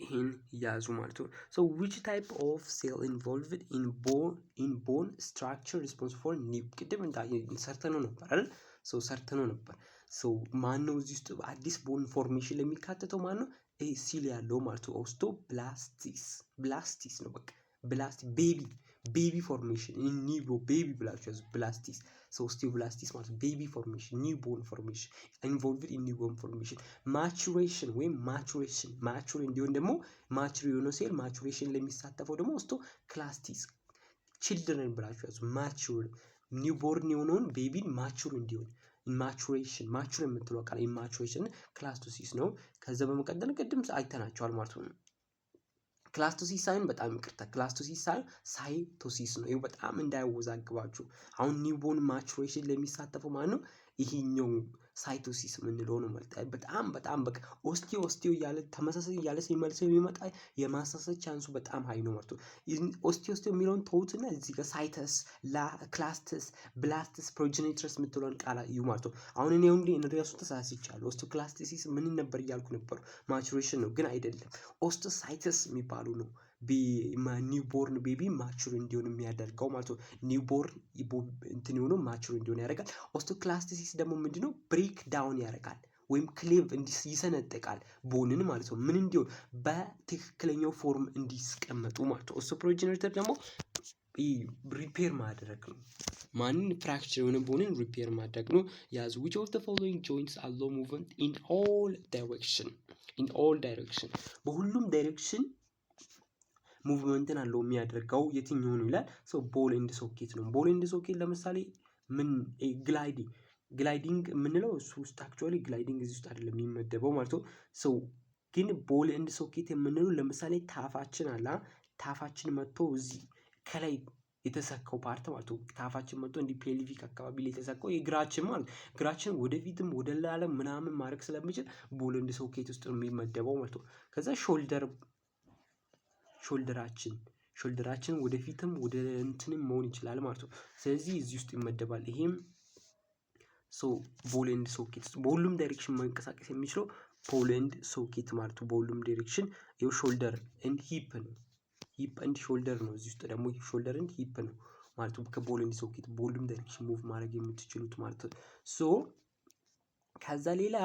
ይሄን ያዙ ማለት ነው። which type of cell involved in bone structure responsible for ቅድም ሰርተነው ነበር አይደል? ሰርተነው ነበር። ማን ነው እዚህ ውስጥ አዲስ ቦን ፎርሜሽን ለሚካተተው ማን ነው? ሲል ያለው ማለት ነው። ብላስቲስ ነው በቃ ቤቢ ፎርሜሽን ኒውቦ ቤቢ ብላችሁ ያዙ። ብላስቲስ ኦስቲዮብላስቲስ ማለት ቤቢ ፎርሜሽን ኒውቦርን ፎርሜሽን ኢንቮልቭድ ኢን ኒውቦርን ፎርሜሽን ማቹሬሽን ማቹር እንዲሆን ደግሞ ማቹር የሆነ ሴል ማቹሬሽን ለሚሳተፈው ደግሞ ኦስቶክላስቲስ ቺልድረን ብላችሁ ያዙ። ማቹር ኒውቦርን የሆነውን ቤቢን ማቹር እንዲሆን ማቹር የምትለው ቃል ኢማቹሬሽን ክላስቶሲስ ነው። ከዛ በመቀጠል ቅድም አይተናቸዋል ማለት ነው። ክላስቶሲስ ሳይሆን በጣም ይቅርታ ክላስቶሲስ ሳይሆን ሳይቶሲስ ነው። ይሄው በጣም እንዳያወዛግባችሁ። አሁን ኒውቦርን ማቹሬሽን ለሚሳተፈው ማለት ነው ይሄኛው ሳይቶሲስ የምንለው ነው ማለት በጣም በቃ ኦስቲዮ እያለ ተመሳሳይ እያለ ሲመልሰው የሚመጣ የማሳሰብ ቻንሱ በጣም ሀይ ነው ማለት ነው። ኦስቲዮ የሚለውን ተውትና እዚህ ጋር ሳይተስ ክላስተስ ብላስተስ ፕሮጀኔትረስ የምትለውን ቃል እዩ ማለት ነው። አሁን እኔ እንደራሱ ተሳስቻለሁ። ኦስቶክላስቲሲስ ምን ነበር እያልኩ ነበር? ማቹሬሽን ነው ግን አይደለም። ኦስቶሳይተስ የሚባሉ ነው ኒውቦርን ቤቢ ማቹር እንዲሆን የሚያደርገው ማለት ነው። ኒውቦርን እንትን የሆነው ማቹር እንዲሆን ያደርጋል። ኦስቶክላስቲሲስ ደግሞ ምንድነው? ብሬክ ዳውን ያደርጋል ወይም ክሌቭ ይሰነጥቃል ቦንን ማለት ነው። ምን እንዲሆን? በትክክለኛው ፎርም እንዲስቀመጡ ማለት ነው። ኦስቶፕሮጀኔተር ደግሞ ሪፔር ማድረግ ነው። ማንን? ፍራክቸር የሆነ ቦንን ሪፔር ማድረግ ነው። ያዙ which of the following joints allow movement in all direction በሁሉም ዳይሬክሽን ሙቭመንትን አለው የሚያደርገው የትኛው ነው ይላል። ሶ ቦል ኤንድ ሶኬት ነው። ቦል ኤንድ ሶኬት ለምሳሌ ምን ግላይዲንግ የምንለው እሱ ውስጥ አክቹዋሊ ግላይዲንግ እዚህ ውስጥ አይደለም የሚመደበው ማለት ነው። ሶ ግን ቦል ኤንድ ሶኬት የምንለው ለምሳሌ ታፋችን አለ ታፋችን መጥቶ እዚህ ከላይ የተሰካው ፓርት ማለት ነው። ታፋችን መጥቶ እንዲህ ፔልቪክ አካባቢ ላይ የተሰካው የእግራችን ማለት እግራችን ወደፊትም ወደ ላለም ምናምን ማድረግ ስለሚችል ቦል ኤንድ ሶኬት ውስጥ ነው የሚመደበው ማለት ነው። ከዛ ሾልደራችን ወደፊትም ወደ እንትንም መሆን ይችላል ማለት ነው። ስለዚህ እዚህ ውስጥ ይመደባል። ይሄም ሶ ቦል ኤንድ ሶኬት በሁሉም ዳይሬክሽን መንቀሳቀስ የሚችለው ቦል ኤንድ ሶኬት ማለት ነው። በሁሉም ዳይሬክሽን ይኸው ሾልደር ኤንድ ሂፕ ነው። ሂፕ ኤንድ ሾልደር ነው። እዚህ ውስጥ ደግሞ ሾልደር ኤንድ ሂፕ ነው ማለት ነው። ከቦል ኤንድ ሶኬት በሁሉም ዳይሬክሽን ሙቭ ማድረግ የምትችሉት ማለት ነው። ሶ ከዛ ሌላ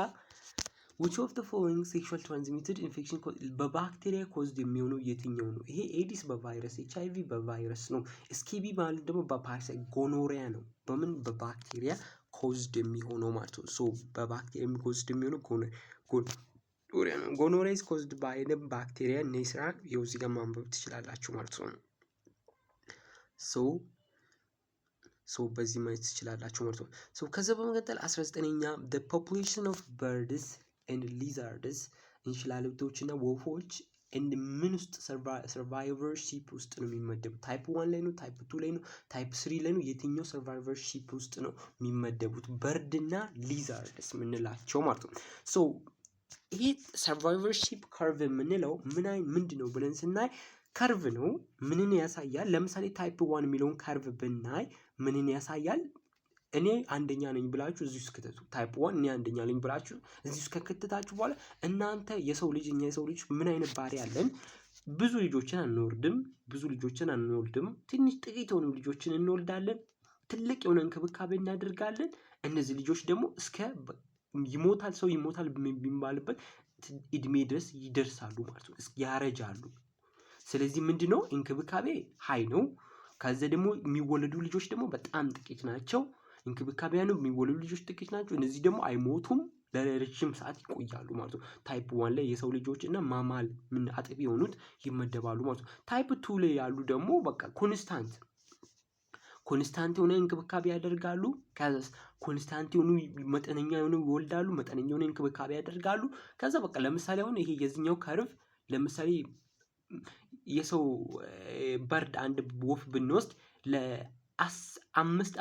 which of the following sexual transmitted infection በባክቴሪያ ኮዝድ የሚሆነው የትኛው ነው? ይሄ ኤዲስ በቫይረስ ኤችአይቪ በቫይረስ ነው። ስኬቢ ማለት ደግሞ በፓራሳይት ጎኖሪያ ነው። በምን በባክቴሪያ ኮዝድ የሚሆነው ማለት ነው። ሶ በባክቴሪያ ኮዝድ የሚሆነው ጎኖሪያ ነው። ጎኖሪያ is caused by the bacteria ኔስራ ይኸው እዚህ ጋር ማንበብ ትችላላችሁ ማለት ነው። ሶ በዚህ ማየት ትችላላችሁ ማለት ነው። ሶ ከዛ በመቀጠል 19ኛ the population of birds and lizards እንሽላሊቶች እና ወፎች ምን ውስጥ ሰርቫይቨርሺፕ ውስጥ ነው የሚመደቡት? ታይፕ 1 ላይ ነው፣ ታይፕ 2 ላይ ነው፣ ታይፕ 3 ላይ ነው። የትኛው ሰርቫይቨርሺፕ ውስጥ ነው የሚመደቡት? በርድ እና ሊዛርድስ የምንላቸው ማለት ነው። ሶ ይሄ ሰርቫይቨርሺፕ ከርቭ የምንለው ምንድን ነው ብለን ስናይ ከርቭ ነው። ምንን ያሳያል? ለምሳሌ ታይፕ 1 የሚለውን ከርቭ ብናይ ምንን ያሳያል? እኔ አንደኛ ነኝ ብላችሁ እዚህ ውስጥ ከተቱ። ታይፕ 1 እኔ አንደኛ ነኝ ብላችሁ እዚህ ውስጥ ከከተታችሁ በኋላ እናንተ የሰው ልጅ እኛ የሰው ልጅ ምን አይነት ባህሪ ያለን? ብዙ ልጆችን አንወልድም። ትንሽ ጥቂት የሆኑ ልጆችን እንወልዳለን። ትልቅ የሆነ እንክብካቤ እናደርጋለን። እነዚህ ልጆች ደግሞ እስከ ሰው ይሞታል የሚባልበት እድሜ ድረስ ይደርሳሉ ማለት ነው። ያረጃሉ። ስለዚህ ምንድነው እንክብካቤ ሀይ ነው። ከዛ ደግሞ የሚወለዱ ልጆች ደግሞ በጣም ጥቂት ናቸው። እንክብካቤ ነው የሚወለዱ ልጆች ጥቂት ናቸው። እነዚህ ደግሞ አይሞቱም፣ ለረጅም ሰዓት ይቆያሉ ማለት ነው። ታይፕ 1 ላይ የሰው ልጆች እና ማማል አጥቢ የሆኑት ይመደባሉ ማለት ነው። ታይፕ 2 ላይ ያሉ ደግሞ በቃ ኮንስታንት የሆነ እንክብካቤ ያደርጋሉ። ከዛ ኮንስታንት የሆኑ መጠነኛ የሆኑ ይወልዳሉ፣ መጠነኛ የሆነ እንክብካቤ ያደርጋሉ። ከዛ በቃ ለምሳሌ አሁን ይሄ የዚህኛው ከርቭ ለምሳሌ የሰው በርድ አንድ ወፍ ብንወስድ ለ5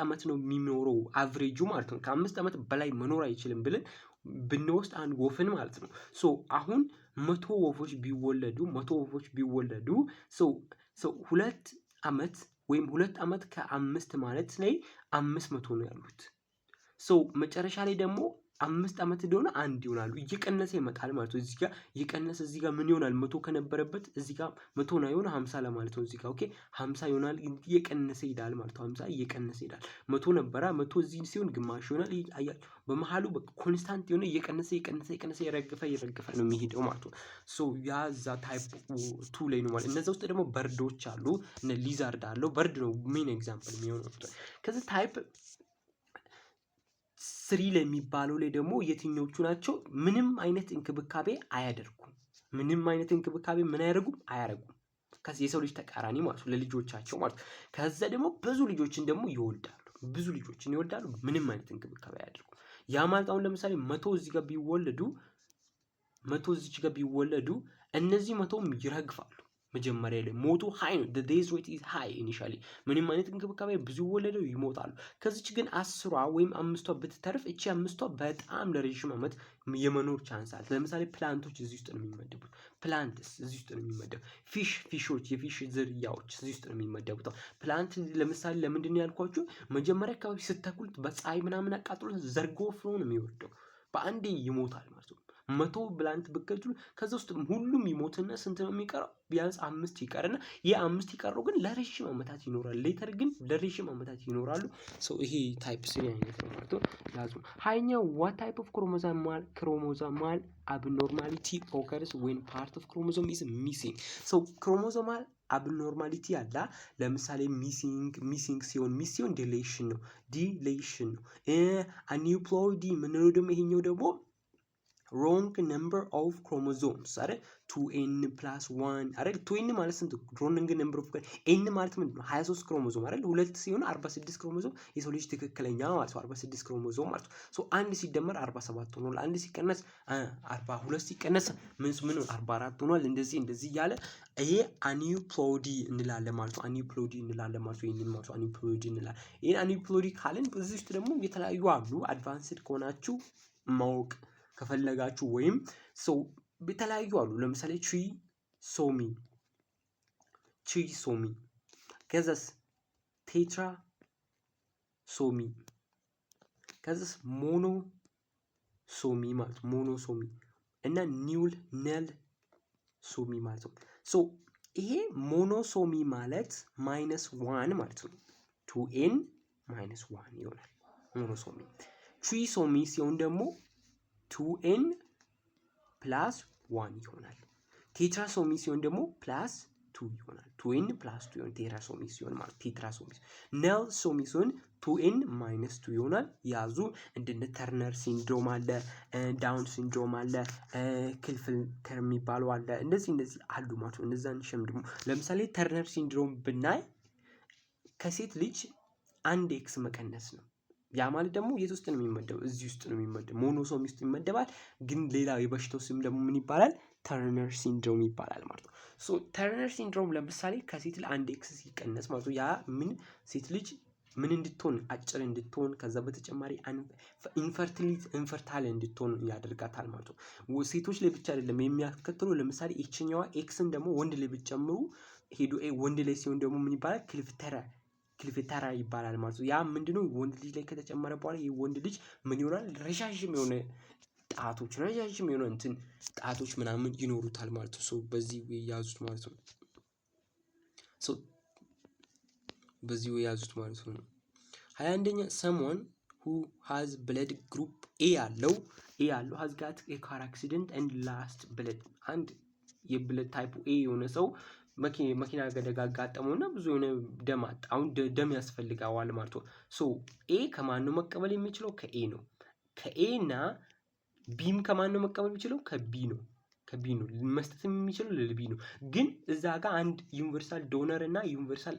ዓመት ነው የሚኖረው አቨሬጁ ማለት ነው። ከ5 ዓመት በላይ መኖር አይችልም ብለን ብንወስድ አንድ ወፍን ማለት ነው። ሶ አሁን 100 ወፎች ቢወለዱ ሶ 2 ዓመት ወይም 2 ዓመት ከ5 ማለት ላይ 500 ነው ያሉት። ሶ መጨረሻ ላይ ደግሞ 5 ዓመት እንደሆነ 1 ይሆናሉ። እየቀነሰ ይመጣል ማለት ነው። እዚህ ጋር እየቀነሰ እዚህ ጋር ምን ይሆናል? 100 ከነበረበት እዚህ ጋር 100 ነው ይሆናል 50 ለማለት ነው። እዚህ ጋር ኦኬ 50 ይሆናል። እየቀነሰ ይሄዳል ማለት ነው። 50 እየቀነሰ ይሄዳል። 100 ነበረ 100 እዚህ ሲሆን ግማሽ ይሆናል። በመሃሉ ኮንስታንት የሆነ እየቀነሰ የረገፈ ነው የሚሄደው ማለት ነው። ሶ ያዛ ታይፕ 2 ላይ ነው ማለት። እነዛ ውስጥ ደግሞ በርዶች አሉ። እነ ሊዛርድ አለው። በርድ ነው ሜን ኤግዛምፕል የሚሆነው። ከዚህ ታይፕ 3 ላይ የሚባለው ላይ ደግሞ የትኞቹ ናቸው? ምንም አይነት እንክብካቤ አያደርጉም። አያደርጉም። ከዚህ የሰው ልጅ ተቃራኒ ማለት ነው፣ ለልጆቻቸው ማለት ነው። ከዛ ደግሞ ብዙ ልጆችን ደግሞ ይወልዳሉ። ምንም አይነት እንክብካቤ አያደርጉም። ያ ማለት አሁን ለምሳሌ 100 እዚህ ጋር ቢወለዱ እነዚህ 100ም ይረግፋሉ። መጀመሪያ ላይ ሞቱ ሃይ ነው። the death rate is high initially ምንም አይነት እንክብካቤ ብዙ ወለደው ይሞታሉ። ከዚች ግን 10ቷ ወይም 5ቷ ብትተርፍ እቺ 5ቷ በጣም ለረጅም ዓመት የመኖር ቻንስ አለ። ለምሳሌ ፕላንቶች እዚህ ውስጥ ነው የሚመደቡት። ፊሾች የፊሽ ዝርያዎች እዚህ ውስጥ ነው የሚመደቡት። ፕላንት ለምሳሌ ለምንድን ነው ያልኳችሁ? መጀመሪያ አካባቢ ስትተክሉት በፀሐይ ምናምን አቃጥሎት ዘርጎ ፍሎ ነው የሚወርደው። በአንዴ ይሞታል ማለት ነው። 100 ፕላንት ብትከሉ ከዛ ውስጥ ሁሉም ይሞትና ስንት ነው የሚቀረው? ቢያንስ 5 ይቀርና የ5 ይቀረው ግን ለረጅም ዓመታት ይኖራል። ሌተር ግን ለረጅም ዓመታት ይኖራሉ። ሶ ይሄ ታይፕ 3 አይነት ነው ማለት ነው። ያዙ ሃይኛው what type of chromosomal abnormality occurs when part of chromosome is missing? so chromosomal abnormality አለ። ለምሳሌ ሚሲንግ ሲሆን ዲሌሽን ነው። አኒፕሎይዲ ምንለው ደግሞ ይሄኛው ደግሞ wrong number of chromosomes አይደል 2n + 1 አይደል 2n ማለት ስንት wrong number of n ማለት ምንድን ነው 23 ክሮሞዞም አይደል 2 ሲሆን 46 ክሮሞዞም የሰው ልጅ ትክክለኛ ማለት ነው 46 ክሮሞዞም ማለት ነው ሶ አንድ ሲደመር 47 ሆኗል አንድ ሲቀነስ 42 ሲቀነስ ምን 44 ሆኗል እንደዚህ እያለ ይሄ አኒፕሎዲ እንላለን ማለት ነው አኒፕሎዲ እንላለን ማለት ነው ይሄንን ማለት ነው አኒፕሎዲ እንላለን ይሄን አኒፕሎዲ ካልን በዚህ ውስጥ ደግሞ የተለያዩ አሉ አድቫንስድ ከሆናችሁ ማወቅ ከፈለጋችሁ ወይም ሶ የተለያዩ አሉ ለምሳሌ ትሪሶሚ ከዛስ ቴትራሶሚ ከዛስ ሞኖሶሚ ማለት ሞኖሶሚ እና ነል ሶሚ ማለት ነው ሶ ይሄ ሞኖሶሚ ማለት -1 ማለት ነው 2n - 1 ይሆናል ሞኖሶሚ ትሪሶሚ ሲሆን ደግሞ 2n + 1 ይሆናል ቴትራሶሚ ሲሆን ደግሞ +2 ይሆናል 2n + 2 ይሆናል ቴትራሶሚ ሲሆን ማለት ቴትራሶሚ ነል ሶሚ ሲሆን 2n - 2 ይሆናል ያዙ እንደነ ተርነር ሲንድሮም አለ ዳውን ሲንድሮም አለ ክልፍልተር የሚባለው አለ እንደዚህ አሉ ማለት ነው እነዛን ሸምድሙ ለምሳሌ ተርነር ሲንድሮም ብናይ ከሴት ልጅ አንድ ኤክስ መቀነስ ነው ያ ማለት ደግሞ የት ውስጥ ነው የሚመደበው እዚህ ውስጥ ነው የሚመደበው ሞኖሶሚ ውስጥ ይመደባል ግን ሌላ የበሽታው ስም ደግሞ ምን ይባላል ተርነር ሲንድሮም ይባላል ማለት ነው ሶ ተርነር ሲንድሮም ለምሳሌ ከሴት ልጅ አንድ ኤክስ ሲቀነስ ማለት ነው ያ ምን ሴት ልጅ ምን እንድትሆን አጭር እንድትሆን ከዛ በተጨማሪ ኢንፈርታይል እንድትሆን ያደርጋታል ማለት ነው ሴቶች ላይ ብቻ አይደለም የሚያከትሉ ለምሳሌ ኤችኛዋ ኤክስን ደግሞ ወንድ ላይ ብትጨምሩ ሄዶ ወንድ ላይ ሲሆን ደግሞ ምን ይባላል ክሊፍተራ ይባላል ማለት ነው ያ ምንድነው ወንድ ልጅ ላይ ከተጨመረ በኋላ ይሄ ወንድ ልጅ ምን ይሆናል ረዣዥም የሆነ ጣቶች ምናምን ይኖሩታል ማለት ነው ሶ በዚህ ያዙት ማለት ነው ሶ በዚህ ያዙት ማለት ነው 21ኛ someone who has blood group A ያለው has got a car accident and lost blood and የብለድ ታይፕ A የሆነ ሰው መኪና አደጋ አጋጠመውና ብዙ የሆነ ደም አጣ አሁን ደም ያስፈልጋዋል ማለት ነው ሶ A ከማን ነው መቀበል የሚችለው ከA ነው ከA እና Bም ከማን ነው መቀበል የሚችለው ከB ነው መስጠት የሚችለው ለB ነው ግን እዛ ጋር አንድ ዩኒቨርሳል ዶነር እና ዩኒቨርሳል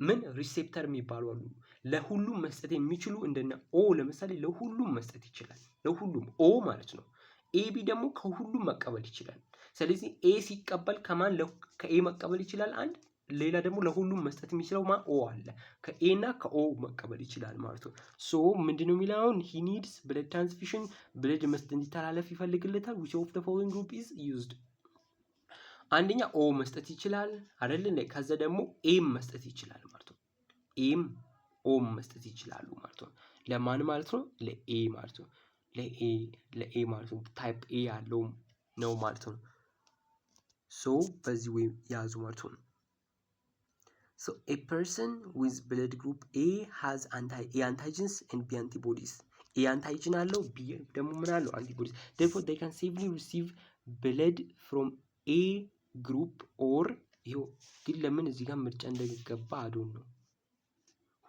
ምን ሪሴፕተር የሚባሉ አሉ ለሁሉም መስጠት የሚችሉ እንደነ O ለምሳሌ ለሁሉም መስጠት ይችላል ለሁሉም O ማለት ነው AB ደግሞ ከሁሉም መቀበል ይችላል ስለዚህ A ሲቀበል ከማን ከA መቀበል ይችላል አንድ ሌላ ደግሞ ለሁሉም መስጠት የሚችለው O አለ ከA እና ከO መቀበል ይችላል ማለት ነው ሶ ምንድነው የሚለው he needs blood transfusion blood መስጠት እንዲተላለፍ ይፈልግለታል which of the following group is used አንደኛ O መስጠት ይችላል አይደል እንዴ ከዛ ደግሞ A መስጠት ይችላል ማለት ነው O መስጠት ይችላሉ ማለት ነው ለማን ማለት ነው ለA ማለት ነው ለA ማለት ነው ታይፕ A ያለው ነው ማለት ነው ሶ በዚህ ወይ ያዙ ማለት ነው so a person with blood group A has antigens and B antibodies A antigen አለው B ደግሞ ምን አለው antibodies therefore they can safely receive blood from A group or ይሄው ግን ለምን እዚህ ጋር ምርጫ እንደገባ አዶን ነው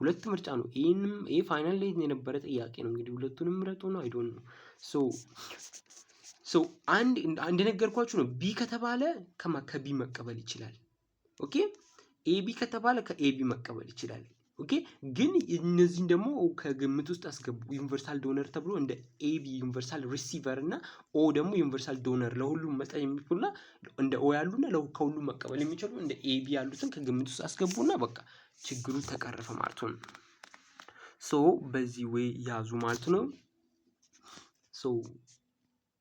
ሁለት ምርጫ ነው ይሄ ፋይናል ላይ የነበረ ጥያቄ ነው እንግዲህ ሁለቱንም ምረጡ ነው አይዶን ነው ሶ አንድ እንደነገርኳችሁ ነው B ከተባለ ከB መቀበል ይችላል ኦኬ AB ከተባለ ከAB መቀበል ይችላል ኦኬ ግን እነዚህን ደግሞ ከግምት ውስጥ አስገቡ ዩኒቨርሳል ዶነር ተብሎ እንደ AB ዩኒቨርሳል ሪሲቨር እና O ደግሞ ዩኒቨርሳል ዶነር ለሁሉም መስጠት የሚችሉና እንደ O ያሉና ከሁሉም መቀበል የሚችሉ እንደ AB ያሉትን ከግምት ውስጥ አስገቡና በቃ ችግሩ ተቀረፈ ማለት ነው ሶ በዚህ ወይ ያዙ ማለት ነው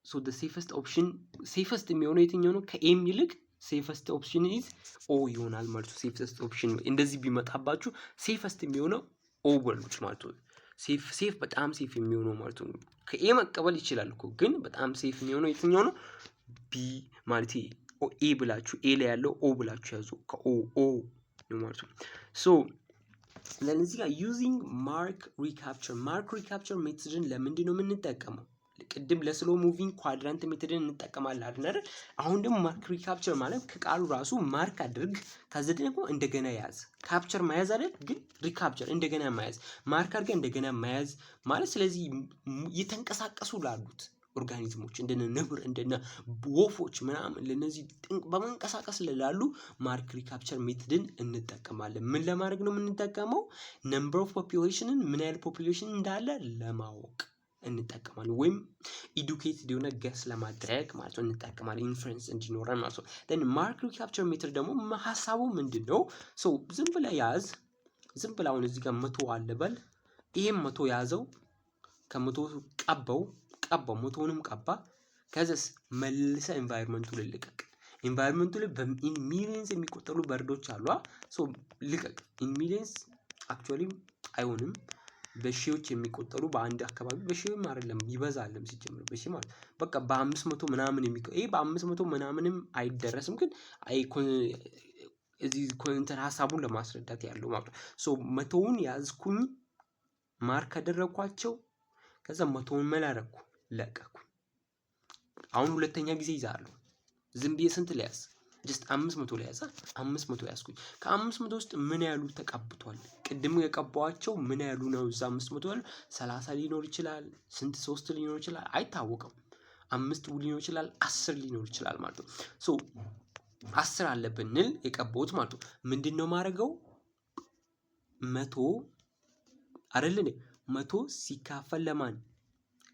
so the safest የሚሆነው የትኛው ነው ከኤም ይልቅ safest option is O ይሆናል ማለት ነው safest option እንደዚህ ቢመጣባችሁ safest የሚሆነው O በሉት ማለት ነው ሴፍ በጣም ሴፍ የሚሆነው ማለት ነው ከኤ መቀበል ይችላል እኮ ግን በጣም ሴፍ የሚሆነው የትኛው ነው B ማለት ኤ ብላችሁ ኤ ላይ ያለው O ብላችሁ ያዙ ከኦ ነው ማለት ነው ሶ ለዚህ ጋር using mark recapture ሜተድን ለምንድን ነው የምንጠቀመው ቅድም ለስሎ ሙቪንግ ኳድራንት ሜተድን እንጠቀማለን አይደል አሁን ደግሞ ማርክ ሪካፕቸር ማለት ከቃሉ ራሱ ማርክ አድርግ ከዛ ደግሞ እንደገና ያዝ ካፕቸር መያዝ አይደል ግን ሪካፕቸር እንደገና መያዝ ማርክ አድርገን እንደገና መያዝ ማለት ስለዚህ የተንቀሳቀሱ ላሉት ኦርጋኒዝሞች እንደነ ነብር እንደነ ወፎች ምናምን ለነዚህ በመንቀሳቀስ ላሉ ማርክ ሪካፕቸር ሜትድን እንጠቀማለን። ምን ለማድረግ ነው የምንጠቀመው? ነምበር ኦፍ ፖፑሌሽንን ምን ያህል ፖፑሌሽን እንዳለ ለማወቅ እንጠቀማለን። ወይም ኢዱኬትድ የሆነ ገስ ለማድረግ ማለት ነው እንጠቀማለን። ኢንፈረንስ እንዲኖረን ማለት ነው። then ማርክ ሪካፕቸር ሜትድ ደግሞ ሀሳቡ ምንድነው? ዝም ብለህ ያዝ። ዝም ብለህ አሁን እዚህ ጋር 100 አለ በል። ይሄም 100 ያዘው። ከ100 ቀባው 100ንም ቀባ። ከዛስ መልሰ ኤንቫይሮንመንቱ ላይ ልቀቅ። ኤንቫይሮንመንቱ ላይ በኢን ሚሊየንስ የሚቆጠሩ በርዶች አሉ። ልቀቅ። ኢን ሚሊየንስ አክቹአሊ አይሆንም። በሺዎች የሚቆጠሩ በአንድ አካባቢ በሺህም አይደለም ይበዛልም ሲጀምር በሺህ ማለት በቃ በ500 ምናምን ይሄ በ500 ምናምንም አይደረስም። ግን እዚህ ኮንተን ሀሳቡን ለማስረዳት ያለው ማለት ነው። 100ውን ያዝኩኝ ማርክ አደረኳቸው። ከዛ 100ውን መላረኩ ለቀኩ። አሁን ሁለተኛ ጊዜ ይዛሉ። ዝም ብዬ ስንት ሊያዝ ጀስት 500 ሊያዝ 500 ያዝኩኝ። ከ500 ውስጥ ምን ያሉ ተቀብቷል? ቅድም የቀባዋቸው ምን ያሉ ነው? እዛ 500 ያሉ 30 ሊኖር ይችላል። ስንት 3 ሊኖር ይችላል አይታወቅም። 5 ሊኖር ይችላል 10 ሊኖር ይችላል ማለት ነው። 10 አለብን እንል የቀባሁት ማለት ነው። ምንድነው ማድረገው? 100 አይደል እንዴ? 100 ሲካፈል ለማን?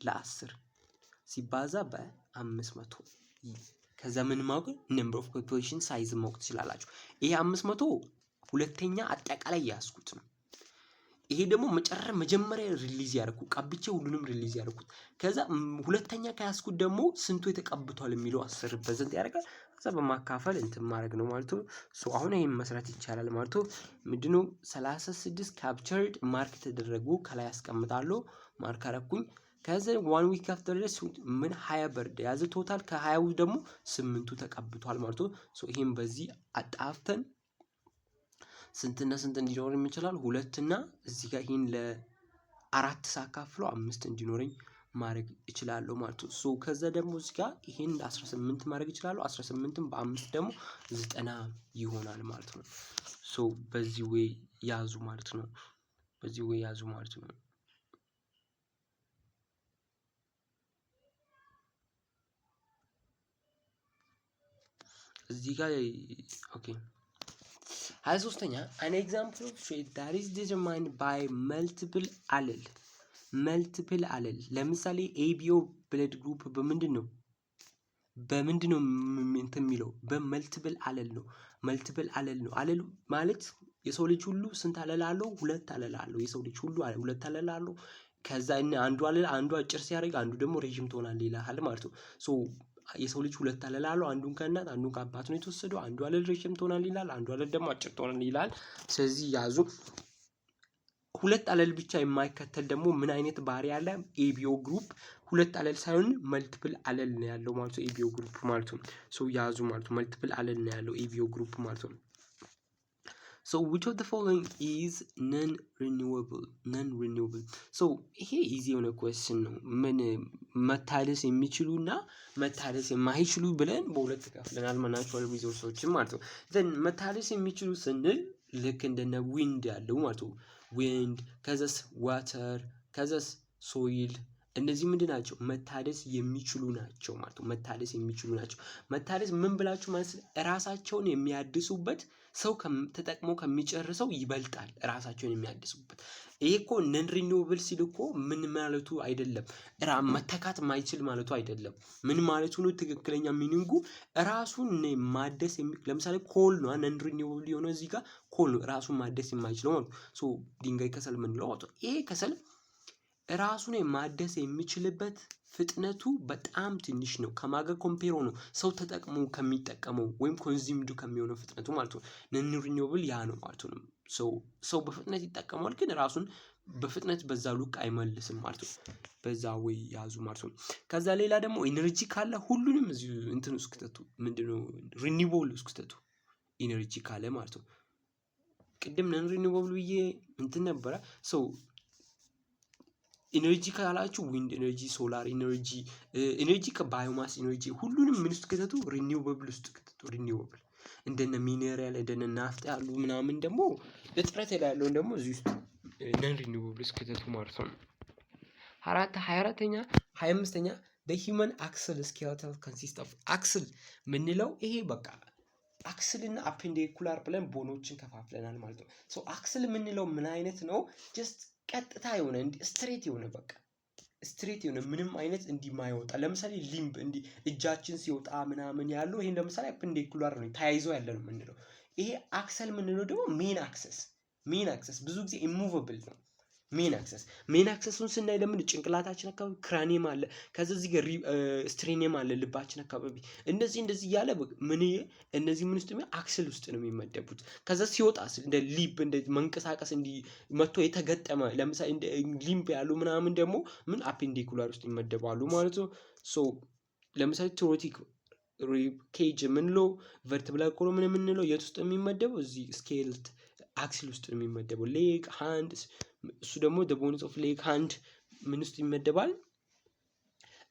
ለ10 ሲባዛ በ500 ከዛ ምን ማወቅ? ነምበር ኦፍ ፖፑሌሽን ሳይዝ ማወቅ ትችላላችሁ። ይሄ 500 ሁለተኛ አጠቃላይ ያስኩት ነው። ይሄ ደግሞ መጀመሪያ ሪሊዝ ያደረኩ ቀብቼ ሁሉንም ሪሊዝ ያደረኩት። ከዛ ሁለተኛ ከያስኩት ደግሞ ስንቱ የተቀብቷል የሚለው 10% ያደርጋል። ከዛ በማካፈል እንትን ማድረግ ነው ማለት ነው። አሁን ይሄን መስራት ይቻላል ማለት ነው። ምንድነው 36 ካፕቸርድ ማርክ ተደረጉ ከላይ ያስቀምጣለሁ። ማርክ አረኩኝ። ከዛ 1 ዊክ አፍተር ዲስ ምን 20 በርድ ያዘ ቶታል። ከ20ው ደግሞ 8ቱ ተቀብቷል ማለት ነው። ይሄን በዚህ አጣፍተን ስንትና ስንት እንዲኖረኝ ይችላል? 2 እና እዚህ ጋር ይሄን ለ4 ሳካፍለው 5 እንዲኖረኝ ማድረግ እችላለሁ ማለት ነው። ከዛ ደግሞ እዚህ ጋር ይሄን 18 ማድረግ እችላለሁ። 18ን በ5 ደግሞ 90 ይሆናል ማለት ነው። በዚህ ወይ ያዙ ማለት ነው። በዚህ ወይ ያዙ ማለት ነው። እዚህ ጋር ኦኬ 23ኛ an example of trait that is determined by multiple allele ለምሳሌ ABO ብለድ ግሩፕ በምንድነው እንትን የሚለው በመልቲፕል አለል ነው። መልቲፕል አለል ነው። አለል ማለት የሰው ልጅ ሁሉ ስንት አለል አለው? 2 አለል አለው። የሰው ልጅ ሁሉ 2 አለል አለው። ከዛ አንዱ አለል አንዱ አጭር ሲያደርግ አንዱ ደግሞ ረጅም ትሆናለህ ይላል ማለት ነው። የሰው ልጅ 2 አለል አለው። አንዱን ከእናት አንዱን ከአባት ነው የተወሰደው። አንዱ አለል ረጅም ትሆናለህ ይላል፣ አንዱ አለል ደግሞ አጭር ትሆናለህ ይላል። ስለዚህ ያዙ። 2 አለል ብቻ የማይከተል ደግሞ ምን አይነት ባህሪ አለ? ኤቢኦ ግሩፕ 2 አለል ሳይሆን መልቲፕል አለል ነው ያለው ማለት ነው። ኤቢኦ ግሩፕ ማለት ነው። ያዙ ማለት ነው። መልቲፕል አለል ነው ያለው ኤቢኦ ግሩፕ ማለት ነው። which of the following is non-renewable? ይሄ ኢዚ የሆነ question ነው። ምን መታደስ የሚችሉና መታደስ የማይችሉ ብለን በሁለት ከፍለናል። ናቹራል ሪሶርሶችን ማለት ነው። then መታደስ የሚችሉ ስንል ልክ እንደነ ዊንድ ያለው ማለት ነው። ዊንድ ከዛስ ዋተር ከዛስ ሶይል እነዚህ ምንድን ናቸው? መታደስ የሚችሉ ናቸው ማለት ነው። መታደስ የሚችሉ ናቸው። መታደስ ምን ብላችሁ ማለት ራሳቸውን የሚያድሱበት ሰው ተጠቅሞ ከሚጨርሰው ይበልጣል። ራሳቸውን የሚያድሱበት ይሄ እኮ ነን ሪኒውብል ሲል እኮ ምን ማለቱ አይደለም። መተካት ማይችል ማለቱ አይደለም። ምን ማለቱ ነው? ትክክለኛ ሚኒንጉ ራሱን ማደስ ለምሳሌ ኮል ነው። ነን ሪኒውብል የሆነ እዚህ ጋር ኮል ነው ራሱን ማደስ የማይችለው ማለት ነው። ድንጋይ ከሰል ምንለው ማለት ነው። ይሄ ከሰል ራሱን ማደስ የሚችልበት ፍጥነቱ በጣም ትንሽ ነው። ከማጋ ኮምፔር ነው ሰው ተጠቅሞ ከሚጠቀመው ወይም ኮንዚምድ ከሚሆነው ፍጥነቱ ማለት ነው። ነን ሪኒውብል ያ ነው ማለት ነው። ሰው በፍጥነት ይጠቀማል፣ ግን ራሱን በፍጥነት በዛ ልክ አይመልስም ማለት ነው። በዛ ወይ ያዙ ማለት ነው። ከዛ ሌላ ደግሞ ኢነርጂ ካለ ሁሉንም እዚህ እንትን ውስጥ ከተቱ። ምንድነው ሪኒውብል ውስጥ ከተቱ ኢነርጂ ካለ ማለት ነው። ቅድም ነን ሪኒውብል ብዬ እንትን ነበረ። ኢነርጂ ካላችሁ ዊንድ ኢነርጂ፣ ሶላር ኢነርጂ፣ ኢነርጂ ከባዮማስ ኢነርጂ ሁሉንም ምን ውስጥ ከተቱ? ሪኒውብል ውስጥ ከተቱ። ሪኒውብል እንደነ ሚነራል እንደነ ናፍጣ ያሉ ምናምን ደግሞ እጥረት ያለውን ደግሞ እዚህ ውስጥ ነን ሪኒውብል ውስጥ ከተቱ ማለት ነው። 24ኛ 25ኛ the human axle skeletal consists of axle ምንለው ይሄ በቃ አክስል እና አፔንዲኩላር ብለን ቦኖችን ከፋፍለናል ማለት ነው። ሶ አክስል ምንለው ምን አይነት ነው? ጀስት ቀጥታ የሆነ ስትሬት የሆነ በቃ ስትሬት የሆነ ምንም አይነት እንዲማይወጣ ለምሳሌ ሊምብ እንዲ እጃችን ሲወጣ ምናምን ያለው ይሄን ለምሳሌ አፔንዲኩላር ነው ታይዞ ያለ ነው ምንለው። ይሄ አክሰል ምንለው ደግሞ ሜን አክሰስ ብዙ ጊዜ ኢሙቨብል ነው። ሜን አክሰሱን ስናይ ለምን ጭንቅላታችን አካባቢ ክራኒየም አለ፣ ከዛ እዚህ ጋር ስትሬኒየም አለ ልባችን አካባቢ እንደዚህ እያለ ምን እነዚህ ምን ውስጥ አክሰል ውስጥ ነው የሚመደቡት። ከዛ ሲወጣስ እንደ ሊብ እንደ መንቀሳቀስ እንዲ መጥቶ የተገጠመ ለምሳሌ እንደ ሊምብ ያሉ ምናምን ደግሞ ምን አፔንዲኩላር ውስጥ ይመደባሉ ማለት ነው። ሶ ለምሳሌ ቶሮቲክ ሪብ ኬጅ ምንለው ቨርቲብራል ኮሎምን ምንለው የት ውስጥ የሚመደበው እዚህ ስኬልት አክሲል ውስጥ ነው የሚመደበው። ሌግ ሃንድ እሱ ደግሞ the bones of leg hand ምን ውስጥ ይመደባል?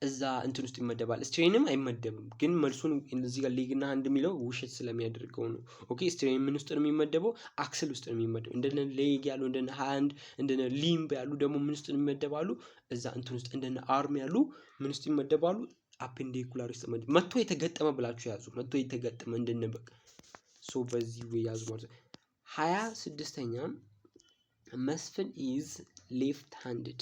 እዛ እንትን ውስጥ ይመደባል። ስትሬንም አይመደብም ግን መልሱን እዚህ ጋር ሌግ እና ሃንድ የሚለው ውሸት ስለሚያደርገው ነው። ኦኬ ስትሬን ምን ውስጥ ነው የሚመደበው? አክሲል ውስጥ ነው የሚመደበው። እንደነ ሌግ ያሉ እንደነ ሃንድ እንደነ ሊምብ ያሉ ደግሞ ምን ውስጥ ይመደባሉ? እዛ እንትን ውስጥ እንደነ አርም ያሉ ምን ውስጥ ይመደባሉ? አፔንዲኩላር ውስጥ መጥቶ የተገጠመ ብላችሁ ያዙ። መጥቶ የተገጠመ እንደነበቅ ሶ በዚህ ወይ ያዙ ማለት ነው። 26ኛ መስፍን is left handed